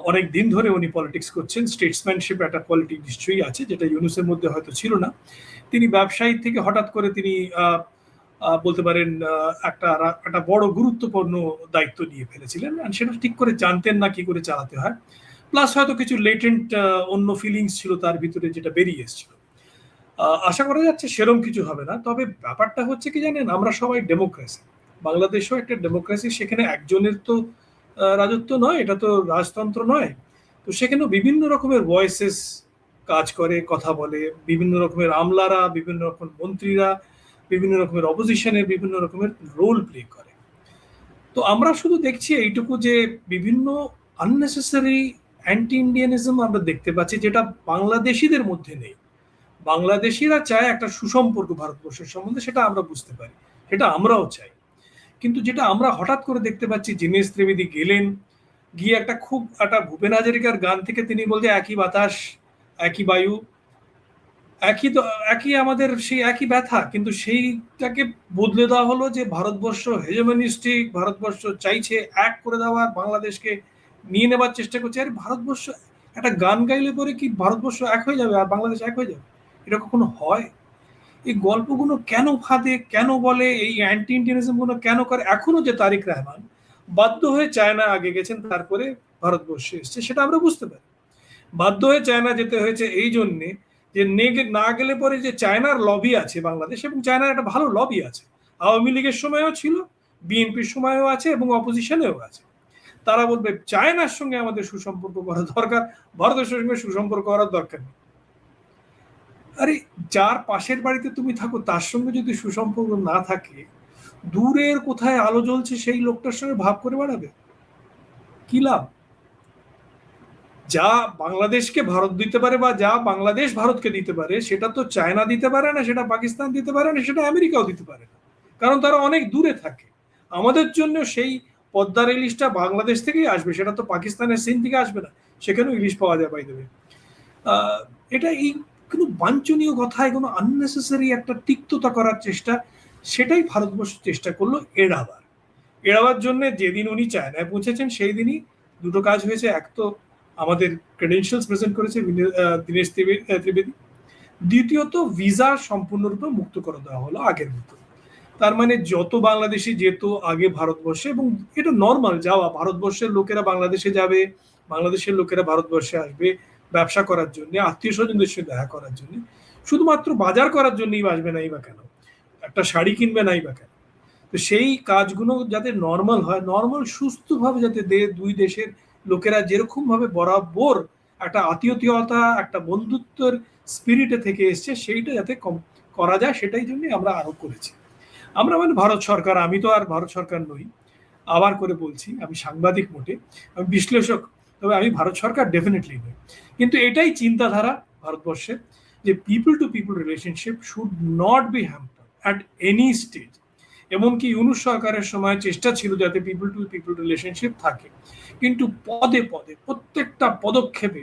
অনেক দিন ধরে উনি পলিটিক্স করছেন, স্টেটসম্যানশিপ একটা কোয়ালিটি নিশ্চয়ই আছে, যেটা ইউনূসের মধ্যে হয়তো ছিল না। তিনি ব্যবসায়ী থেকে হঠাৎ করে তিনি বলতে পারেন একটা বড় গুরুত্বপূর্ণ দায়িত্ব নিয়ে ফেলেছিলেন, আর সেটা ঠিক করে জানতেন না কি করে চালাতে হয়। প্লাস হয়তো কিছু লেটেন্ট অন্য ফিলিংস ছিল তার ভিতরে, যেটা বেরিয়ে এসেছিল। আশা করা যাচ্ছে সেরকম কিছু হবে না। তবে ব্যাপারটা হচ্ছে কি জানেন, আমরা সবাই ডেমোক্রেসি, বাংলাদেশও একটা ডেমোক্রেসি, সেখানে একজনের তো রাজত্ব নয়, এটা তো রাজতন্ত্র নয়। তো সেখানেও বিভিন্ন রকমের ভয়েসেস কাজ করে, কথা বলে, বিভিন্ন রকমের আমলারা, বিভিন্ন রকমের মন্ত্রীরা, বিভিন্ন রকমের অপোজিশনের বিভিন্ন রকমের রোল প্লে করে। তো আমরা শুধু দেখছি এইটুকু যে বিভিন্ন আননেসেসারি অ্যান্টি ইন্ডিয়ানিজম আমরা দেখতে পাচ্ছি, যেটা বাংলাদেশিদের মধ্যে নেই। বাংলাদেশিরা চায় একটা সুসম্পর্ক ভারতবর্ষের সম্বন্ধে, সেটা আমরা বুঝতে পারি, সেটা আমরাও চাই। কিন্তু যেটা আমরা হঠাৎ করে দেখতে পাচ্ছি, দীনেশ ত্রিবেদী গেলেন, গিয়ে একটা ভূপেন হাজারিকার গান থেকে তিনি বলছে একই বাতাস, একই বায়ু, একই আমাদের সেই একই ব্যথা, কিন্তু সেইটাকে বদলে দেওয়া হলো যে ভারতবর্ষ হেজেমনিস্টিক, ভারতবর্ষ চাইছে এক করে দেওয়ার, বাংলাদেশকে নিয়ে নেবার চেষ্টা করছে। আর ভারতবর্ষ একটা গান গাইলে পরে কি ভারতবর্ষ এক হয়ে যাবে আর বাংলাদেশ এক হয়ে যাবে? এটা কখনো হয়? এই গল্পগুলো কেন ফাঁদে, কেন বলে, এই অ্যান্টি ইন্ডিয়ানিজম গুলো কেন করে? এখনো যে তারিক রহমান বাধ্য হয়ে চায়না আগে গেছেন, তারপরে ভারতবর্ষে এসছে, সেটা আমরা বুঝতে পারি। বাধ্য হয়ে চায়না যেতে হয়েছে এই জন্যে যে না গেলে পরে যে চায়নার লবি আছে বাংলাদেশ, এবং চায়নার একটা ভালো লবি আছে, আওয়ামী লীগের সময়ও ছিল, বিএনপির সময়ও আছে, এবং অপোজিশনেও আছে। তারা বলবে চায়নার সঙ্গে আমাদের সুসম্পর্ক করা দরকার, ভারতের সঙ্গে সুসম্পর্ক করার দরকার নেই। আরে যার পাশের বাড়িতে তুমি থাকো তার সঙ্গে যদি সুসম্পর্ক না থাকে, দূরের কোথায় আলো জ্বলছে সেই লোকটার সঙ্গে ভাব করে বেড়াবে, কি লাভ? যা বাংলাদেশকে ভারত দিতে পারে বা যা বাংলাদেশ ভারতকে দিতে পারে, সেটা তো চায়না দিতে পারে না, সেটা পাকিস্তান দিতে পারে না, সেটা আমেরিকাও দিতে পারে না, কারণ তারা অনেক দূরে থাকে। আমাদের জন্য সেই পদ্মার ইলিশটা বাংলাদেশ থেকেই আসবে, সেটা তো পাকিস্তানের সিন থেকে আসবে না, সেখানেও ইলিশ পাওয়া যায় বাই দ্য ওয়ে। এটা এই কোনো বাঞ্ছনীয় কথা, এগুলো আননেসেসারি একটা তিক্ততা করার চেষ্টা, সেটাই ভারতবর্ষ চেষ্টা করলো এড়াবার জন্য। যেদিন উনি চায়নায় পৌঁছেছেন সেই দিনই দুটো কাজ হয়েছে। এক তো আমাদের ক্রেডেনশিয়ালস প্রেজেন্ট করেছে দীনেশ ত্রিবেদী, দ্বিতীয়ত ভিসা সম্পূর্ণরূপে মুক্ত করে দেওয়া হলো আগের মতো। তার মানে যত বাংলাদেশি যেত আগে ভারতবর্ষে, এবং এটা নর্মাল যাওয়া, ভারতবর্ষের লোকেরা বাংলাদেশে যাবে, বাংলাদেশের লোকেরা ভারতবর্ষে আসবে ব্যবসা করার জন্য, আত্মীয় স্বজনদের সঙ্গে দেখা করার জন্য, শুধুমাত্র বাজার করার জন্যই আসবে নাই বা কেন, একটা শাড়ি কিনবে নাই বা কেন। তো সেই কাজগুলো যাতে নর্মাল হয়, নর্মাল সুস্থভাবে যাতে দুই দেশের লোকেরা যেরকম ভাবে বরাবর একটা আত্মীয়তা, একটা বন্ধুত্বের স্পিরিটে থেকে এসছে, সেইটা যাতে করা যায়, সেটাই জন্য আমরা আরো করেছি। আমরা মানে ভারত সরকার, আমি তো আর ভারত সরকার নই, আবার করে বলছি, আমি সাংবাদিক মোটে, আমি বিশ্লেষক, তবে আমি ভারত সরকার ডেফিনেটলি নই। কিন্তু এটাই চিন্তাধারা ভারতবর্ষের, যে people to people relationship should not be hampered at any stage. এমনকি ইউনূস সরকারের সময় চেষ্টা ছিল যাতে পিপল টু পিপল রিলেশনশিপ থাকে, কিন্তু পদে পদে প্রত্যেকটা পদক্ষেপে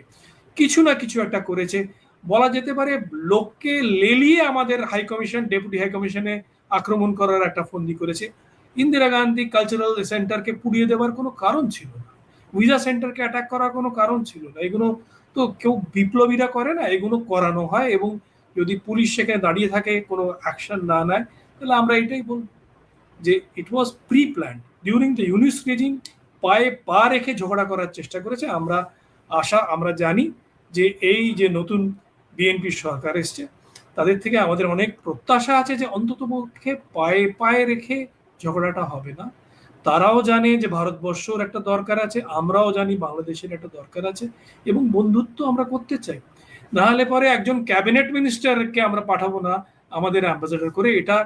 কিছু না কিছু একটা করেছে। বলা যেতে পারে লোককে লেলিয়ে আমাদের হাই কমিশন, ডেপুটি হাই কমিশনে আক্রমণ করার একটা ফন্দি করেছে। ইন্দিরা গান্ধী কালচারাল সেন্টারকে পুড়িয়ে দেওয়ার কোনো কারণ ছিল না, ভিসা সেন্টারকে অ্যাটাক করার কোনো কারণ ছিল না। এগুলো তো কেউ বিপ্লবীরা করে না, এগুলো করানো হয়, এবং যদি পুলিশ সেখানে দাঁড়িয়ে থাকে, কোনো অ্যাকশন না নেয়, তাহলে আমরা এটাই বলব যে it was pre planned during the Yunus regime. পায়ে পা রেখে ঝগড়া করার চেষ্টা করেছে। আমরা জানি যে এই যে নতুন বিএনপি সরকার এসছে, তাদের থেকে আমাদের অনেক প্রত্যাশা আছে যে অন্তত পক্ষে পায়ে পায়ে রেখে ঝগড়াটা হবে না। তারাও জানে যে ভারতবর্ষের একটা দরকার আছে, আমরাও জানি বাংলাদেশের একটা দরকার আছে, এবং বন্ধুত্ব আমরা করতে চাই। না হলে পরে একজন ক্যাবিনেট মিনিস্টারকে আমরা পাঠাবো না আমাদের অ্যাম্বাসেডর করে, এটা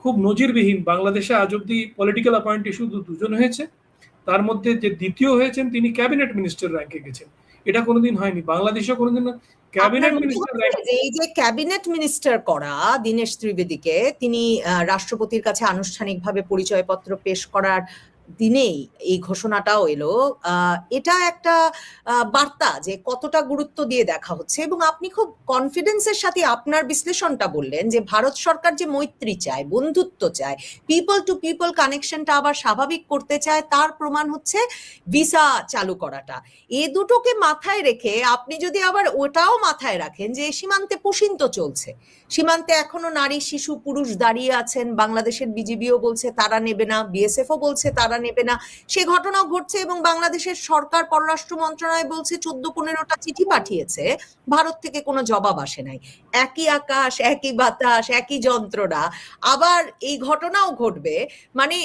খুব নজিরবিহীন। বাংলাদেশে আজ অব্দি পলিটিক্যাল অ্যাপয়েন্টে শুধু দুজন হয়েছে, তার মধ্যে যে দ্বিতীয় হয়েছেন তিনি ক্যাবিনেট মিনিস্টার র্যাঙ্কে গেছেন, এটা কোনোদিন হয়নি। বাংলাদেশে কোনোদিন ক্যাবিনেট মিনিস্টার এই যে ক্যাবিনেট মিনিস্টার করা দীনেশ ত্রিবেদীকে তিনি রাষ্ট্রপতির কাছে আনুষ্ঠানিকভাবে পরিচয়পত্র পেশ করার দিনেই এই ঘোষণাটাও এলো, এটা একটা বার্তা যে কতটা গুরুত্ব দিয়ে দেখা হচ্ছে। এবং আপনি খুব কনফিডেন্সের সাথে আপনার বিশ্লেষণটা বললেন যে ভারত সরকার যে মৈত্রী চায়, বন্ধুত্ব চায়, পিপল টু পিপল কানেকশনটা আবার স্বাভাবিক করতে চায়, তার প্রমাণ হচ্ছে ভিসা চালু করাটা। এ দুটোকে মাথায় রেখে আপনি যদি আবার ওটাও মাথায় রাখেন যে সীমান্তে পুশিন তো চলছে, সীমান্তে এখনো নারী, শিশু, পুরুষ দাঁড়িয়ে আছেন, বাংলাদেশের বিজিবিও বলছে তারা নেবে না, বিএসএফও বলছে তারা নেবে না, সে ঘটনাও ঘটছে। এবং বাংলাদেশের সরকার, পররাষ্ট্র মন্ত্রণালয় বলছে 14-15টা চিঠি পাঠিয়েছে, ভারত থেকে কোনো জবাব আসে নাই। একই আকাশ, একই বাতাস, একই যন্ত্রণা, আবার এই ঘটনাও ঘটবে। মানে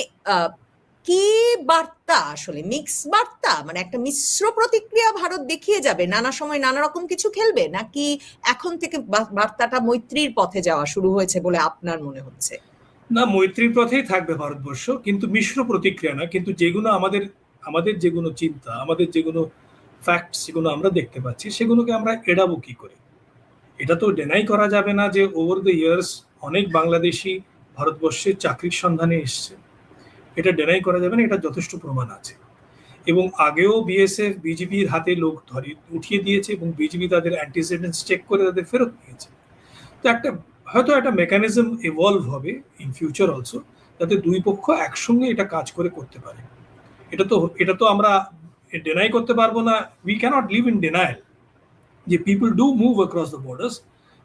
কি বার্তা, আসলে মিক্স বার্তা, মানে একটা মিশ্র প্রতিক্রিয়া ভারত দেখিয়ে যাবে, নানা সময় নানা রকম কিছু খেলবে, নাকি এখন থেকে বার্তাটা মৈত্রীর পথে যাওয়া শুরু হয়েছে বলে আপনার মনে হচ্ছে? না, মৈত্রীর পথেই থাকবে ভারতবর্ষ, কিন্তু মিশ্র প্রতিক্রিয়া না। কিন্তু যেগুলো আমাদের যেগুলো চিন্তা, আমাদের যেগুলো ফ্যাক্টস, যেগুলো আমরা দেখতে পাচ্ছি, সেগুলোকে আমরা এড়াবো কি করে? এটা তো ডেনাই করা যাবে না যে ওভার দ্য ইয়ার্স অনেক বাংলাদেশি ভারতবর্ষের চাকরির সন্ধানে এসছে। এটা ডেনাই করা যাবে না, এটা যথেষ্ট প্রমাণ আছে। এবং আগেও বিএসএফ বিজিবির হাতে লোক উঠিয়ে দিয়েছে এবং বিজিবি তাদের অ্যান্টিসিডেন্টস চেক করে তাদের ফেরত নিয়েছে। তো হয়তো একটা মেকানিজম ইভলভ হবে ইন ফিউচার অলসো, যাতে দুই পক্ষ একসঙ্গে এটা কাজ করে করতে পারে। এটা তো আমরা ডেনাই করতে পারবো না। উই ক্যানট লিভ ইন ডেনায়াল যে people do move across the borders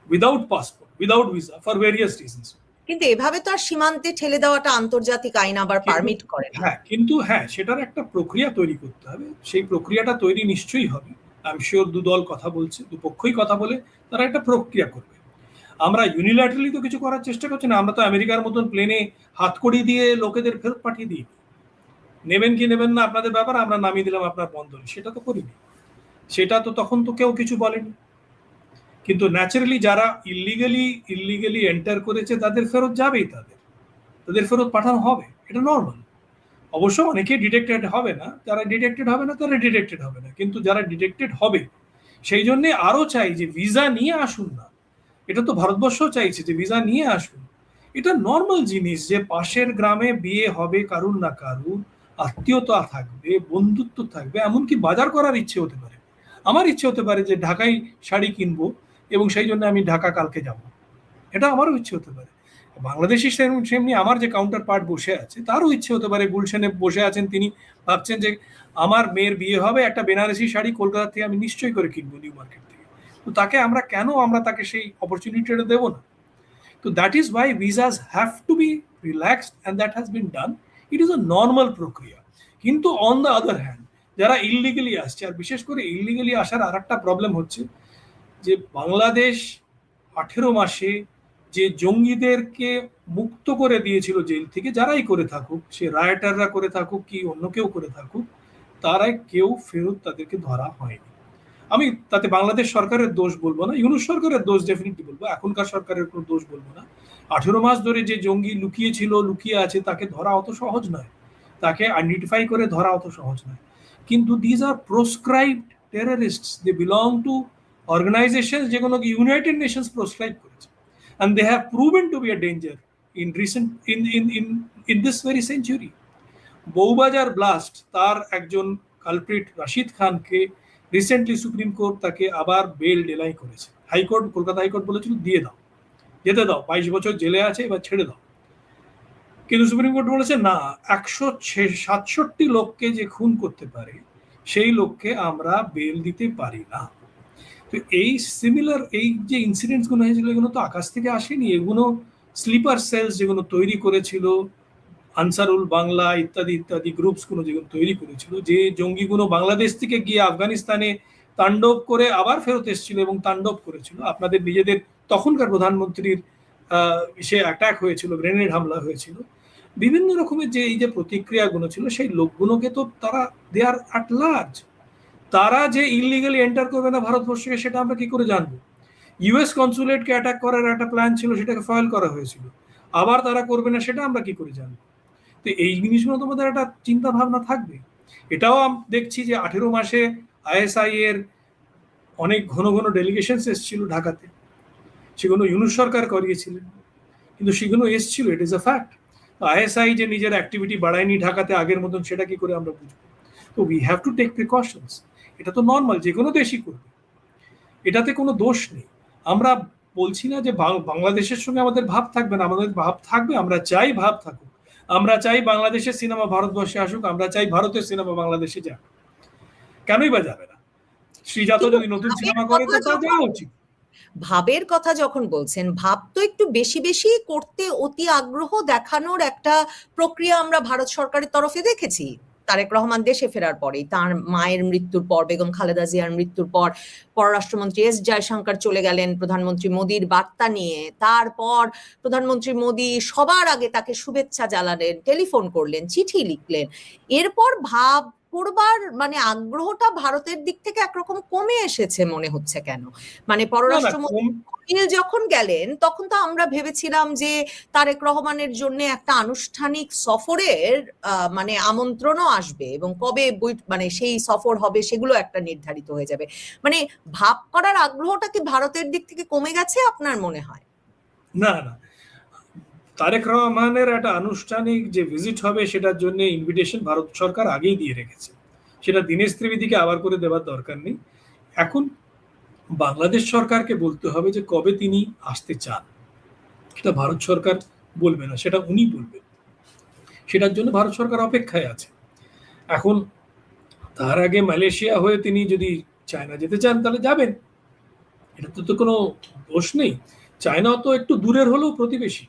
without passport, without visa, for various reasons. কিন্তু এভাবে তো আর সীমান্তে ঠেলে দেওয়াটা আন্তর্জাতিক আইন আবার পারমিট করে না। কিন্তু সেটার একটা প্রক্রিয়া তৈরি করতে হবে। সেই প্রক্রিয়াটা তৈরি নিশ্চয়ই হবে। আমি শিওর দুদল কথা বলছে, দুপক্ষই কথা বলে তারা একটা প্রক্রিয়া করবে। আমরা ইউনিল্যাটারালি তো কিছু করার চেষ্টা করছি না। আমরা তো আমেরিকার মতন প্লেনে হাতকড়ি দিয়ে লোকেদের ফেরত পাঠিয়ে দিই, নেবেন কি নেবেন না আপনাদের ব্যাপার, আমরা নামিয়ে দিলাম আপনার বন্দরে, সেটা তো করিনি। সেটা তো তখন তো কেউ কিছু বলেনি। কিন্তু ন্যাচারালি যারা ইলিগালি এন্টার করেছে তাদের ফেরত যাবেই, তাদের ফেরত পাঠানো হবে, এটা নর্মাল। অবশ্য অনেকে ডিটেক্টেড হবে না, যারা ডিটেক্টেড হবে না তারা ডিটেক্টেড হবে না, কিন্তু যারা ডিটেক্টেড হবে সেই জন্য আরো চাই যে ভিসা নিয়ে আসুন না। এটা তো ভারতবর্ষ চাইছে যে ভিসা নিয়ে আসুন। এটা নর্মাল জিনিস যে পাশের গ্রামে বিয়ে হবে, কারুর না কারুর আত্মীয়তা থাকবে, বন্ধুত্ব থাকবে, এমনকি বাজার করার ইচ্ছে হতে পারে। আমার ইচ্ছে হতে পারে যে ঢাকায় শাড়ি কিনবো এবং সেই জন্য আমি ঢাকা কালকে যাব, এটা আমারও ইচ্ছে হতে পারে। বাংলাদেশি সেমনি আমার যে কাউন্টার পার্ট বসে আছে তারও ইচ্ছে হতে পারে, গুলশানে বসে আছেন, তিনি ভাবছেন যে আমার মেয়ের বিয়ে হবে, একটা বেনারসি শাড়ি কলকাতা থেকে আমি নিশ্চয়ই করে কিনবো নিউ মার্কেট থেকে। তো তাকে আমরা তাকে সেই অপরচুনিটিটা দেবো না? তো that is Y visas have to B relaxed and that has been done. It is a normal প্রক্রিয়া। কিন্তু অন দ্য আদার হ্যান্ড যারা ইললিগালি আসছে, আর বিশেষ করে ইললিগালি আসার আর একটা প্রবলেম হচ্ছে যে বাংলাদেশ 18 মাসে যে জঙ্গিদেরকে মুক্ত করে দিয়েছিল জেল থেকে, যারাই করে থাকুক, সে রায়টাররা করে থাকুক কি অন্য কেউ করে থাকুক, তারা কেউ ফেরত তাদেরকে ধরা হয়নি। আমি তাতে বাংলাদেশ সরকারের দোষ বলবো না, ইউনূস সরকারের দোষ ডেফিনেটলি বলবো, এখনকার সরকারের কোনো দোষ বলবো না। 18 মাস ধরে যে জঙ্গি লুকিয়ে আছে তাকে ধরা অত সহজ নয়, তাকে আইডেন্টিফাই করে ধরা অত সহজ নয়। কিন্তু these are proscribed terrorists, they belong to organisation যেগুলো ইউনাইটেড নেশনস প্রোসক্রাইব করেছে, and they have proven to be a danger in this very century. Bowbazar blast, তার একজন কালপ্রিট রাশিদ খানকে রিসেন্টলি সুপ্রিম কোর্ট তাকে আবার বেল ডেলাই করেছে। হাইকোর্ট, কলকাতা হাইকোর্ট বলেছিল দিয়ে দাও, যেতে দাও, 22 বছর জেলে আছে, এবার ছেড়ে দাও। কিন্তু সুপ্রিম কোর্ট বলেছে না, 167 লোককে যে খুন করতে পারে সেই লোককে আমরা বেল দিতে পারি না। তো এই সিমিলার এই যে ইনসিডেন্টস গুলো হয়েছিল, এগুলো তো আকাশ থেকে আসেনি, এগুলো স্লিপার সেলস যেগুলো তৈরি করেছিল আনসারুল বাংলা ইত্যাদি ইত্যাদি গ্রুপস গুলো যেগুলো তৈরি করেছিল, যে জঙ্গিগুলো বাংলাদেশ থেকে গিয়ে আফগানিস্তানে তাণ্ডব করে আবার ফেরত এসেছিল এবং তাণ্ডব করেছিল। আপনাদের নিজেদের তখনকার প্রধানমন্ত্রীর সে অ্যাটাক হয়েছিল, গ্রেনেড হামলা হয়েছিল, বিভিন্ন রকমের যে এই যে প্রতিক্রিয়াগুলো ছিল, সেই লোকগুলোকে তো তারা দে আর অ্যাট লার্জ। তারা যে ইললিগালি এন্টার করবে না ভারতবর্ষকে সেটা আমরা কি করে জানবো? ইউএস কনসুলেটকে অ্যাটাক করার একটা প্ল্যান ছিল, সেটাকে ফাইল করা হয়েছিল, আবার তারা করবে না সেটা আমরা কি করে জানবো? তো এই জিনিসগুলো তোমাদের একটা চিন্তা ভাবনা থাকবে। এটাও দেখছি যে 18 মাসে আইএসআই এর অনেক ঘন ঘন ডেলিগেশন এসেছিল ঢাকাতে, সেগুলো ইউনূস সরকার করিয়েছিলেন, কিন্তু সেগুলো এসেছিল, it is a fact. ISI যে নিজের অ্যাক্টিভিটি বাড়ায়নি ঢাকাতে আগের মতন, সেটা কি করে আমরা বুঝবো? তো we have to take precautions. এটা তো নর্মাল, যে কোনো দেশই করবে, এটাতে কোনো দোষ নেই। আমরা বলছি না যে বাংলাদেশের সঙ্গে আমাদের ভাব থাকবে না, আমাদের ভাব থাকবে, আমরা চাই ভাব থাকুক, আমরা চাই বাংলাদেশের সিনেমা ভারতবর্ষে আসুক, আমরা চাই ভারতের সিনেমা বাংলাদেশে যাক, কেনই বা যাবে না? শ্রীজাত যদি নতুন সিনেমা করে তো তা যাওয়া উচিত। ভাবের কথা যখন বলছেন, ভাব তো একটু বেশি বেশি করতে অতি আগ্রহ দেখানোর একটা প্রক্রিয়া আমরা ভারত সরকারের তরফে দেখেছি। তারেক রহমান দেশে ফেরার পরেই, তার মায়ের মৃত্যুর পর, বেগম খালেদা জিয়ার মৃত্যুর পর পররাষ্ট্রমন্ত্রী এস জয়শঙ্কর চলে গেলেন প্রধানমন্ত্রী মোদীর বার্তা নিয়ে। তারপর প্রধানমন্ত্রী মোদী সবার আগে তাকে শুভেচ্ছা জানালেন, টেলিফোন করলেন, চিঠি লিখলেন। এরপর ভাব করবার মানে আগ্রহটা ভারতের দিক থেকে একরকম কমে এসেছে মনে হচ্ছে। কেন? মানে পররাষ্ট্রমন্ত্রী যখন গেলেন তখন তো আমরা ভেবেছিলাম যে তারেক রহমানের জন্য একটা আনুষ্ঠানিক সফরের মানে আমন্ত্রণও আসবে, এবং কবে মানে সেই সফর হবে সেগুলো একটা নির্ধারিত হয়ে যাবে। মানে ভাব করার আগ্রহটা কি ভারতের দিক থেকে কমে গেছে আপনার মনে হয়? না না, তারেক রহমানের একটা আনুষ্ঠানিক যে ভিজিট হবে সেটার জন্য ইনভিটেশন ভারত সরকার আগেই দিয়ে রেখেছে, সেটা দীনেশ ত্রিবেদীকে আবার করে দেওয়ার দরকার নেই। এখন বাংলাদেশ সরকারকে বলতে হবে যে কবে তিনি আসতে চান, সেটা ভারত সরকার বলবে না, সেটা উনি বলবেন। সেটার জন্য ভারত সরকার অপেক্ষায় আছে। এখন তার আগে মালয়েশিয়া হয়ে তিনি যদি চায়না যেতে চান তাহলে যাবেন, এটা তো কোনো দোষ নেই। চায়না তো একটু দূরের হলেও প্রতিবেশী,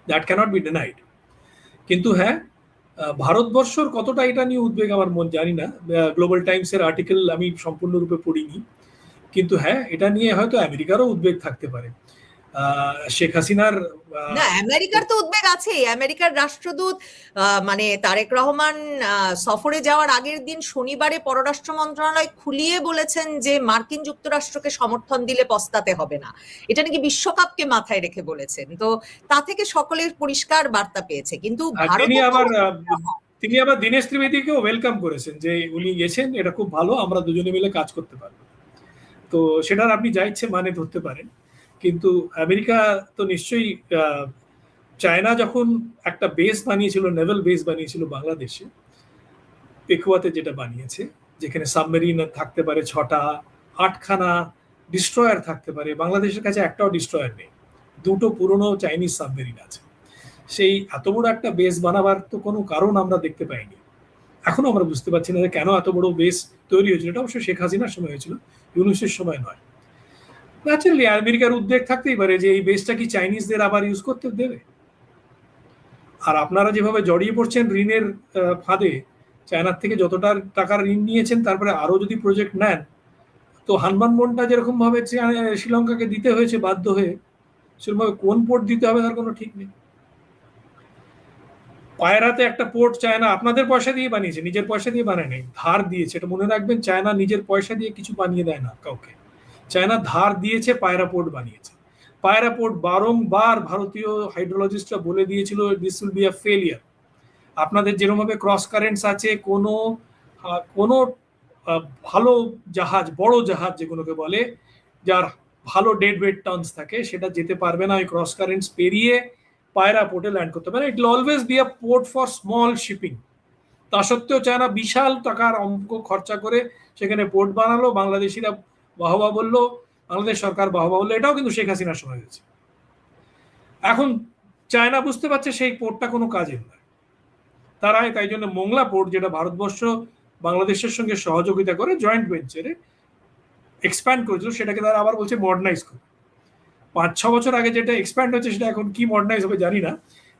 দ্যাট ক্যানট বি ডিনাইড। কিন্তু হ্যাঁ, ভারতবর্ষর কতটা এটা নিয়ে উদ্বেগ আমার মন জানি না, গ্লোবাল টাইমসের আর্টিকেল আমি সম্পূর্ণরূপে পড়িনি, কিন্তু হ্যাঁ এটা নিয়ে হয়তো আমেরিকারও উদ্বেগ থাকতে পারে। শেখ হাসিনার না, আমেরিকার তো উদ্বেগ আছেই। আমেরিকার রাষ্ট্রদূত মানে তারেক রহমান সফরে যাওয়ার আগের দিন শনিবারে পররাষ্ট্র মন্ত্রণালয় খুলিয়ে বলেছেন যে মার্কিন যুক্তরাষ্ট্রকে সমর্থন দিলে পস্তাতে হবে না। এটা নাকি বিশ্বকাপকে মাথায় রেখে বলেছেন। তো তা থেকে সকলের পরিষ্কার বার্তা পেয়েছে। কিন্তু তিনি আবার দীনেশ ত্রিবেদীকেও ওয়েলকাম করেছেন যে উনি গেছেন, এটা খুব ভালো, আমরা দুজনে মিলে কাজ করতে পারবো। তো সেটার আপনি যা ইচ্ছে মানে ধরতে পারেন। কিন্তু আমেরিকা তো নিশ্চয়ই, চায়না যখন একটা বেস বানিয়েছিল, নেভাল বেস বানিয়েছিল বাংলাদেশে, পেকুয়াতে যেটা বানিয়েছে, যেখানে সাবমেরিন থাকতে পারে 6টা, 8খানা ডিস্ট্রয়ার থাকতে পারে, বাংলাদেশের কাছে একটাও ডিস্ট্রয়ার নেই, 2টো পুরনো চাইনিজ সাবমেরিন আছে। সেই এত বড় একটা বেস বানাবার তো কোনো কারণ আমরা দেখতে পাইনি। এখনো আমরা বুঝতে পারছি না যে কেন এত বড় বেস তৈরি হয়েছিল। এটা অবশ্যই শেখ হাসিনার সময় হয়েছিল, ইউনূসের সময় নয়। ন্যাচারালি আমেরিকার উদ্বেগ থাকতেই পারে যে এই বেসটা কি চাইনিজদের আবার ইউজ করতে দেবে। আর আপনারা যেভাবে জড়িয়ে পড়ছেন ঋণের ফাঁদে, চায়নার থেকে যতটা টাকার ঋণ নিয়েছেন তারপরে আরো যদি প্রজেক্ট নেন, তো হানবান বনটা যেরকম ভাবে শ্রীলঙ্কাকে দিতে হয়েছে বাধ্য হয়ে, সেরকম কোন পোর্ট দিতে হবে তার কোনো ঠিক নেই। পায়রাতে একটা পোর্ট চায়না আপনাদের পয়সা দিয়ে বানিয়েছে, নিজের পয়সা দিয়ে বানায় নাই, ধার দিয়েছে। এটা মনে রাখবেন, চায়না নিজের পয়সা দিয়ে কিছু বানিয়ে দেয় না কাউকে, চায়না ধার দিয়েছে, পায়রা পোর্ট বানিয়েছে। পায়রা পোর্ট বারংবার ভারতীয় হাইড্রোলজিস্টরা বলে দিয়েছিল this will be a failure. আপনাদের যেরকমভাবে ক্রস কারেন্টস আছে, কোনো ভালো জাহাজ, বড় জাহাজ যেগুলোকে বলে, যার ভালো ডেড ওয়েট টনস থাকে, সেটা যেতে পারবে না ওই ক্রস কারেন্টস পেরিয়ে পায়রা পোর্টে ল্যান্ড করতে পারে। It will always be a port for small shipping. তা সত্ত্বেও চায়না বিশাল টাকার অঙ্ক খরচা করে সেখানে পোর্ট বানালো, বাংলাদেশিরা বাহবা বললো, বাংলাদেশ সরকার বাহবা বললো। এটাও কিন্তু শেখ হাসিনার সময় হয়েছে। এখন চায়না বুঝতে পারছে সেই পোর্টটা কোনো কাজের নয়, তাই জন্য মোংলা পোর্ট, যেটা ভারতবর্ষ বাংলাদেশের সঙ্গে সহযোগিতা করে জয়েন্ট ভেঞ্চারে এক্সপ্যান্ড করেছিল, সেটাকে তারা আবার বলছে মডার্নাইজ করে। 5-6 বছর আগে যেটা এক্সপ্যান্ড হচ্ছে সেটা এখন কি মডার্নাইজ হবে জানি না।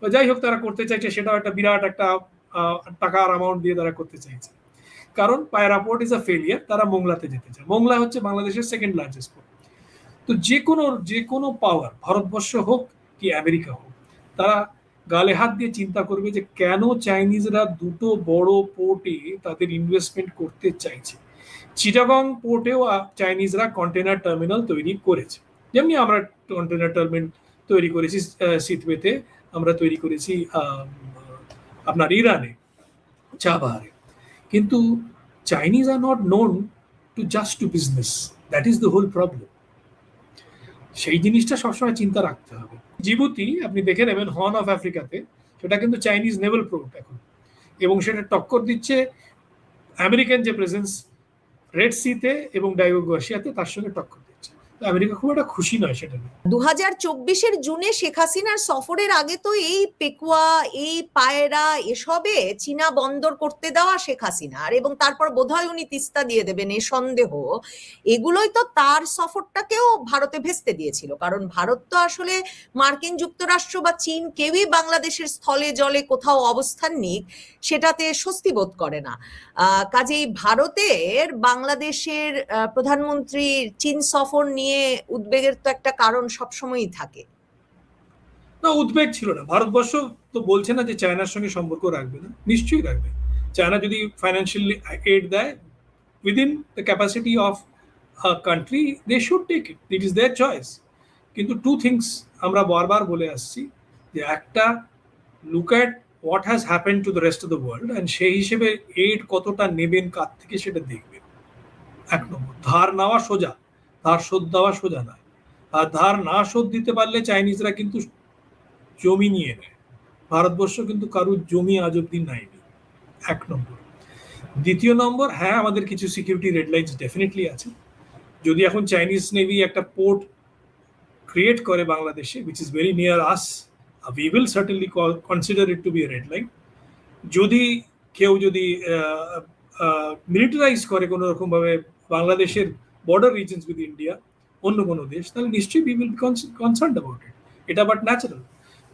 যাই হোক, তারা করতে চাইছে, সেটাও একটা বিরাট একটা টাকার অ্যামাউন্ট দিয়ে তারা করতে চাইছে। কারণ পায়রা পোর্ট ইজ আ ফেলিয়ার, তারা মোংলাতে যেতে চায়। মোংলা হচ্ছে বাংলাদেশের সেকেন্ড লার্জেস্ট পোর্ট। তো যে কোনো পাওয়ার, ভারতবর্ষ হোক কি আমেরিকা হোক, তারা গালে হাত দিয়ে চিন্তা করবে যে কেন চাইনিজরা দুটো বড় পোর্টে তাদের ইনভেস্টমেন্ট করতে চাইছে। চিটাগং পোর্টেও চাইনিজরা কন্টেনার টার্মিনাল তৈরি করেছে, যেমনি আমরা কন্টেনার টার্মিনাল তৈরি করেছি সিথওয়েতে, আমরা তৈরি করেছি আপনার ইরানে, চাবাহারে। কিন্তু Chinese are not known to just to business, that is the whole problem. সেই জিনিসটা সবসময় চিন্তা রাখতে হবে। জিবুতি আপনি দেখে নেবেন হর্ন অফ আফ্রিকাতে, সেটা কিন্তু চাইনিজ নেভাল পোর্ট এখন, এবং সেটা টক্কর দিচ্ছে আমেরিকান যে প্রেজেন্স রেড সিতে এবং ডাইগো গার্সিয়াতে, তার সঙ্গে টক্কর দিচ্ছে। আমেরিকা খুব একটা খুশি নয় সেটা নিয়ে। 2024-এর জুনে শেখ হাসিনার সফরের আগে তো এই পেকুয়া, এই পায়রা, এসবে চীনা বন্দর করতে দেওয়া শেখ হাসিনার, এবং তারপর বোধহয় উনি তিস্তা দিয়ে দেবেন এ সন্দেহ, এগুলোই তো তার সফরটাকেও ভারতে ভেস্তে দিয়েছিল। কারণ ভারত তো আসলে মার্কিন যুক্তরাষ্ট্র বা চীন কেউই বাংলাদেশের স্থলে জলে কোথাও অবস্থান নিক সেটাতে স্বস্তি বোধ করে না। কাজেই ভারতের বাংলাদেশের প্রধানমন্ত্রীর চীন সফর নিয়ে উদ্বেগের তো একটা কারণ সবসময়ই থাকে। না, উদ্বেগ ছিল না। ভারতবর্ষ তো বলছে না যে চায়নার সঙ্গে সম্পর্ক রাখবে না, নিশ্চয়ই রাখবে। চায়না যদি ফাইন্যান্সিয়ালি এড দেয় within the capacity of a country, they should take it, it is their choice. কিন্তু টু থিংস আমরা বারবার বলে আসছি, যে একটা, look at what has happen to the rest of the world, and সেই হিসেবে এইড কতটা নেবেন কার থেকে সেটা দেখবেন। এক নম্বর, ধার নেওয়া সোজা, ধার শোধ দেওয়া সোজা নয়। আর ধার না শোধ দিতে পারলে চাইনিজরা কিন্তু জমি নিয়ে নেয়। ভারতবর্ষ কিন্তু কারুর জমি আজ অব্দি নেয়নি, এক নম্বর। দ্বিতীয় নম্বর, হ্যাঁ আমাদের কিছু সিকিউরিটি রেড লাইনস ডেফিনেটলি আছে। যদি এখন চাইনিজ নেভি একটা পোর্ট ক্রিয়েট করে বাংলাদেশে, which is very near us, we will certainly consider it to be a red line. যদি কেউ যদি মিলিটারাইজ করে কোনো রকম ভাবে বাংলাদেশের বর্ডার রিজনস উইথ ইন্ডিয়া, অন্য কোনো দেশ, তাহলে নিশ্চয়ই we will be concerned about it. এটা বাট ন্যাচারাল।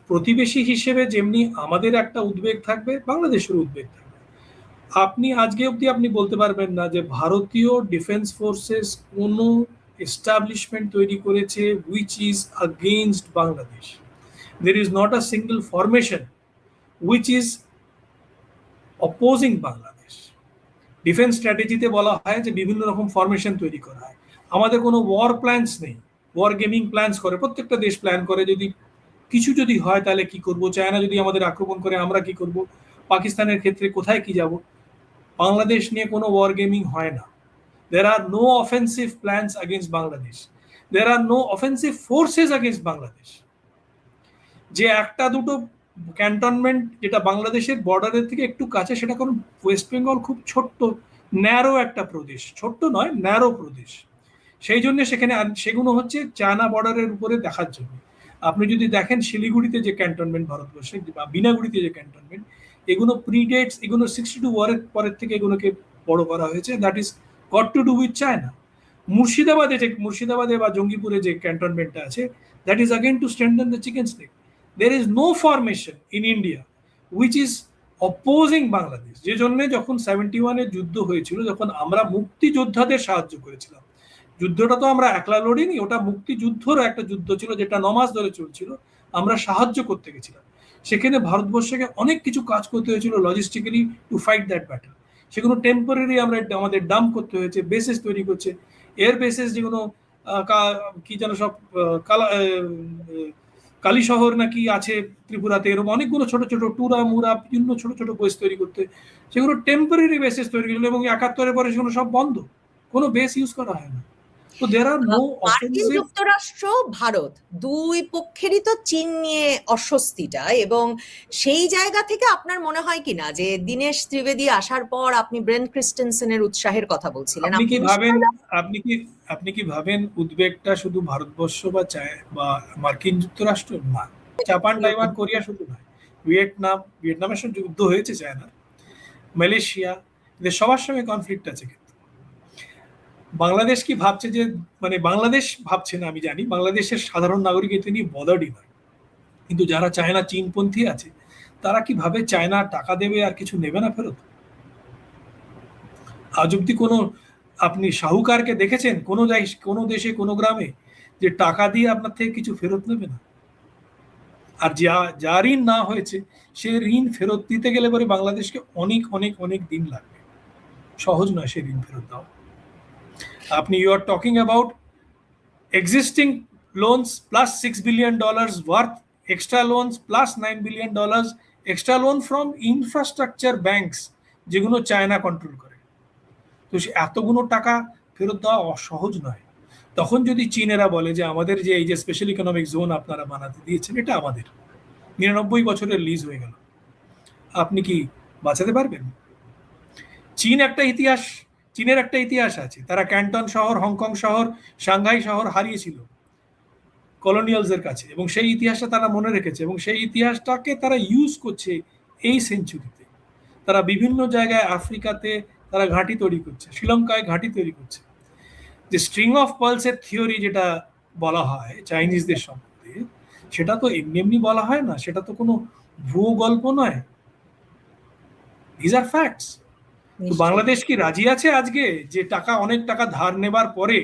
প্রতিবেশী হিসেবে যেমনি আমাদের একটা উদ্বেগ থাকবে, বাংলাদেশের উদ্বেগ থাকবে। আপনি আজকে অবধি আপনি বলতে পারবেন না যে ভারতীয় ডিফেন্স ফোর্সেস কোনো এস্টাবলিশমেন্ট তৈরি করেছে which is against Bangladesh. There is not a single formation which is opposing Bangladesh. Defence স্ট্র্যাটেজিতে বলা হয় যে বিভিন্ন রকম ফরমেশন তৈরি করা হয়। আমাদের কোনো ওয়ার প্ল্যানস নেই, ওয়ার গেমিং প্ল্যানস করে প্রত্যেকটা দেশ, প্ল্যান করে যদি কিছু যদি হয় তাহলে কি করব, চায়না যদি আমাদের আক্রমণ করে আমরা কি করব, পাকিস্তানের ক্ষেত্রে কোথায় কি যাব। বাংলাদেশ নিয়ে কোনো ওয়ার গেমিং হয় না। There are no offensive plans against Bangladesh. There are no offensive forces against Bangladesh. যে একটা দুটো ক্যান্টনমেন্ট যেটা বাংলাদেশের বর্ডারের থেকে একটু কাছে, সেটা কারণ ওয়েস্ট বেঙ্গল খুব ছোট্ট ন্যারো একটা প্রদেশ, ছোট্ট নয় ন্যারো প্রদেশ, সেই জন্য সেখানে সেগুলো হচ্ছে চায়না বর্ডারের উপরে দেখার জন্য। আপনি যদি দেখেন শিলিগুড়িতে যে ক্যান্টনমেন্ট ভারতবর্ষে, বা বিনাগুড়িতে যে ক্যান্টনমেন্ট, এগুলো প্রিডেটস, এগুলো 62 ওয়ারের পরের থেকে এগুলোকে বড় করা হয়েছে। That is got to do with China. মুর্শিদাবাদে বা জঙ্গিপুরে যে ক্যান্টনমেন্টটা আছে, that is again to strengthen the chicken snake. There is no formation in India which is opposing Bangladesh. যে জন্য যখন 71-এর যুদ্ধ হয়েছিল, যখন আমরা মুক্তিযোদ্ধাদের সাহায্য করেছিলাম, যুদ্ধটা তো আমরা একলা লড়িনি, ওটা মুক্তিযুদ্ধর একটা যুদ্ধ ছিল যেটা 9 মাস ধরে চলছিল, আমরা সাহায্য করতে গেছিলাম। সেখানে ভারতবর্ষকে অনেক কিছু কাজ করতে হয়েছিল logistically to fight that battle. সেগুলো টেম্পোরারি আমরা আমাদের ডাম্প করতে হয়েছে, বেসেস তৈরি করছে, এয়ার বেসেস যেগুলো কি যেন সব কালী শহর নাকি আছে ত্রিপুরাতে, এরকম অনেকগুলো ছোট ছোট টুরা মুরা বিভিন্ন ছোট ছোট বেস তৈরি করতে, সেগুলো টেম্পোরারি বেসেস তৈরি করেছিল, এবং 71-এর পরে সেগুলো সব বন্ধ, কোনো বেস ইউজ করা হয় না। তো দেয়ার আর নো মার্কিন যুক্তরাষ্ট্র, ভারত দুই পক্ষেরই তো চীন নিয়ে অস্বস্তিটা, এবং সেই জায়গা থেকে আপনার মনে হয় কিনা যে দীনেশ ত্রিবেদী আসার পর আপনি ব্রেন ক্রিস্টেনসেনের উৎসাহের কথা বলছিলেন, আপনি কি ভাবেন উদ্বেগটা শুধু ভারতবর্ষ বা মার্কিন যুক্তরাষ্ট্র না, জাপান, তাইওয়ান, কোরিয়া শুধু নয়, ভিয়েতনামের সঙ্গে যুদ্ধ হয়েছে চায়না, মালয়েশিয়া, এদের সবার সঙ্গে কনফ্লিক্ট আছে। কিন্তু বাংলাদেশ কি ভাবছে যে, মানে বাংলাদেশ ভাবছে না আমি জানি, বাংলাদেশের সাধারণ নাগরিক এতে নিয়ে বদারই নয়, কিন্তু যারা চায়না চীনপন্থী আছে তারা কি ভাবে চায়না টাকা দেবে আর কিছু নেবে না ফেরত? আজ অব্দি কোনো আপনি শাহুকারকে দেখেছেন কোনো দেশে কোনো গ্রামে যে টাকা দিয়ে আপনার থেকে কিছু ফেরত নেবে না? আর যা ঋণ না হয়েছে সে ঋণ ফেরত দিতে গেলে পরে বাংলাদেশকে অনেক অনেক অনেক দিন লাগবে, সহজ নয় সে ঋণ ফেরত দেওয়া। আপনি you are talking about existing loans plus $6 billion worth extra loans plus $9 billion extra loan from infrastructure banks, যেগুলো চায়না কন্ট্রোল করে। তো এতগুলো টাকা ফেরত দেওয়া অসহজ নয়। তখন যদি চীনেরা বলে যে আমাদের যে এই যে স্পেশাল ইকোনমিক জোন আপনারা বানাতে দিয়েছেন এটা আমাদের 99 বছরের লিজ হয়ে গেল, আপনি কি বাঁচাতে পারবেন? চীনের একটা ইতিহাস আছে। তারা ক্যান্টন শহর, হংকং শহর, সাংহাই শহর হারিয়েছিল কলোনিয়ালসের কাছে, এবং সেই ইতিহাসটা তারা মনে রেখেছে এবং সেই ইতিহাসটাকে তারা ইউজ করছে এই সেঞ্চুরিতে। তারা বিভিন্ন জায়গায় আফ্রিকাতে তারা ঘাঁটি তৈরি করছে, শ্রীলঙ্কায় ঘাঁটি তৈরি করছে। যে স্ট্রিং অফ পালসের থিওরি যেটা বলা হয় চাইনিজদের সম্বন্ধে, সেটা তো এমনি এমনি বলা হয় না, সেটা তো কোনো ভুয়ো গল্প নয়, দিজ আর ফ্যাক্টস। তো বাংলাদেশ কি রাজি আছে আজকে যে অনেক টাকা ধার নেবার পরে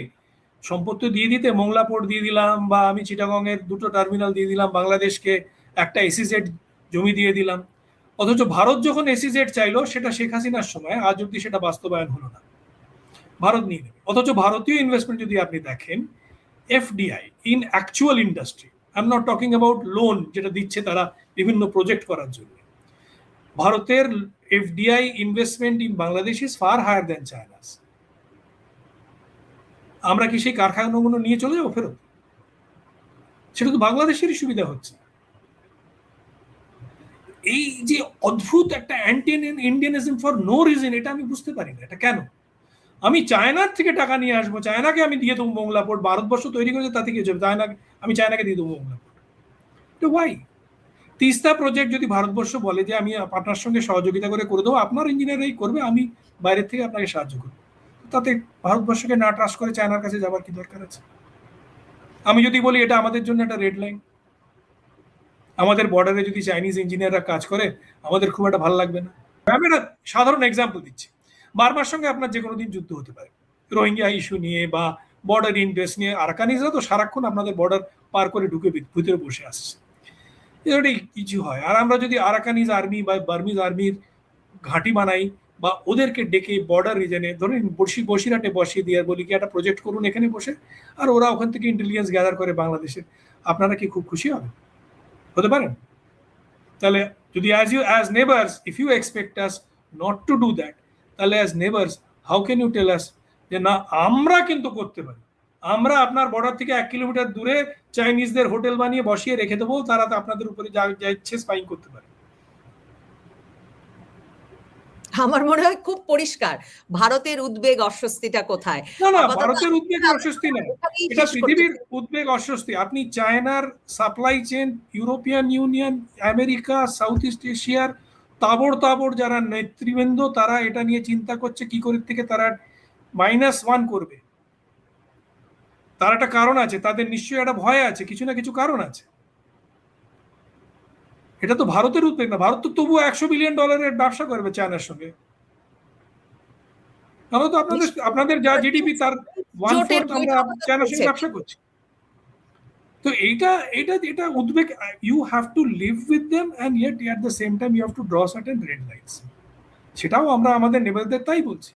সম্পত্তি দিয়ে দিতে? মোংলা পোর্ট দিয়ে দিলাম, বা আমি চিটাগং এর 2টো টার্মিনাল দিয়ে দিলাম, বাংলাদেশকে একটা এসিজেড জমি দিয়ে দিলাম। অথচ ভারত যখন এসিজেড চাইলো, সেটা শেখ হাসিনার সময়, আজ অব্দি সেটা বাস্তবায়ন হলো না, ভারত নিয়ে নেবে। অথচ ভারতীয় ইনভেস্টমেন্ট যদি আপনি দেখেন, FDI in actual industry, I am not talking about loan যেটা দিচ্ছে তারা বিভিন্ন প্রজেক্ট করার জন্য, ভারতের FDI investment in Bangladesh is far higher than China's. আমরা কি সেই কারখানাগুলো নিয়ে চলে যাবো ফেরত? সেটা তো বাংলাদেশেরই সুবিধা হচ্ছে। এই যে অদ্ভুত একটা অ্যান্টি ইন্ডিয়ানিজম ফর নো রিজন, এটা আমি বুঝতে পারি না, এটা কেন? আমি চায়নার থেকে টাকা নিয়ে আসবো, চায়নাকে আমি দিয়ে দেবো মোংলা পোর্ট, ভারতবর্ষ তৈরি করেছে তাতে কি হচ্ছে, আমি চায়নাকে দিয়ে দেবো মোংলা পোর্ট, তো ওয়াই? তিস্তা প্রজেক্ট যদি ভারতবর্ষ বলে যে আমি আপনার সঙ্গে সহযোগিতা করে দেবো, আপনার ইঞ্জিনিয়ারই করবে, আমি বাইরের থেকে আপনাকে সাহায্য করবো, তাতে ভারতবর্ষকে না ট্রাস্ট করে চায়নার কাছে যাবার কি দরকার আছে? আমি যদি বলি এটা আমাদের জন্য একটা রেড লাইন, আমাদের বর্ডারে যদি চাইনিজ ইঞ্জিনিয়াররা কাজ করে আমাদের খুব একটা ভালো লাগবে না? আমি একটা সাধারণ এক্সাম্পল দিচ্ছি, বার্মার সঙ্গে আপনার যে কোনো দিন যুদ্ধ হতে পারে রোহিঙ্গা ইস্যু নিয়ে বা বর্ডার ইন্টারেস্ট নিয়ে। আরাকানিজরা তো সারাক্ষণ আপনাদের বর্ডার পার করে ঢুকে ভিতরে বসে আসছে, এটা কিছু হয়। আর আমরা যদি আরাকানিজ আর্মি বা বার্মিজ আর্মির ঘাঁটি বানাই বা ওদেরকে ডেকে বর্ডার রিজনে ধরেন বসিরহাটে বসিয়ে দিয়ে বলি কি একটা প্রজেক্ট করুন এখানে বসে, আর ওরা ওখান থেকে ইন্টেলিজেন্স গ্যাদার করে বাংলাদেশে, আপনারা কি খুব খুশি হতে পারেন? তাহলে যদি as neighbors if you expect us not to do that, তাহলে as neighbors how can you tell us যে না আমরা কিন্তু করতে পারি, আমরা আপনার বর্ডার থেকে 1 কিলোমিটার দূরে চাইনিজদের হোটেল বানিয়ে বসিয়ে রেখে দেবো, তারা তো আপনাদের উপরে যা ইচ্ছে স্পাইং করতে পারে। আমার মনে হয় খুব পরিষ্কার ভারতের উদ্বেগ অস্বস্তিটা কোথায়। না, ভারতের উদ্বেগ অস্বস্তি না, এটা পৃথিবীর উদ্বেগ অস্বস্তি। আপনি চায়নার supply chain, European union, America, south east এশিয়ার তাবড় যারা নেতৃবৃন্দ, তারা এটা নিয়ে চিন্তা করছে কি করে থেকে তারা -1 করবে। তার একটা কারণ আছে, তাদের নিশ্চয়ই একটা ভয় আছে, কিছু না কিছু কারণ আছে। এটা তো ভারতের উদ্বেগ না, ভারত তো তবুও $100 বিলিয়ন ব্যবসা করবে চায়নার সঙ্গে। আমরা তো আপনাদের যা জিডিপি তার 1/4 আমরা চায়নার সঙ্গে ব্যবসা করছি। তো এটা উদ্বেগ, you have to live with them and yet at the same time you have to draw certain red lines. সেটাও আমরা আমাদের নেবারদের তাই বলছি।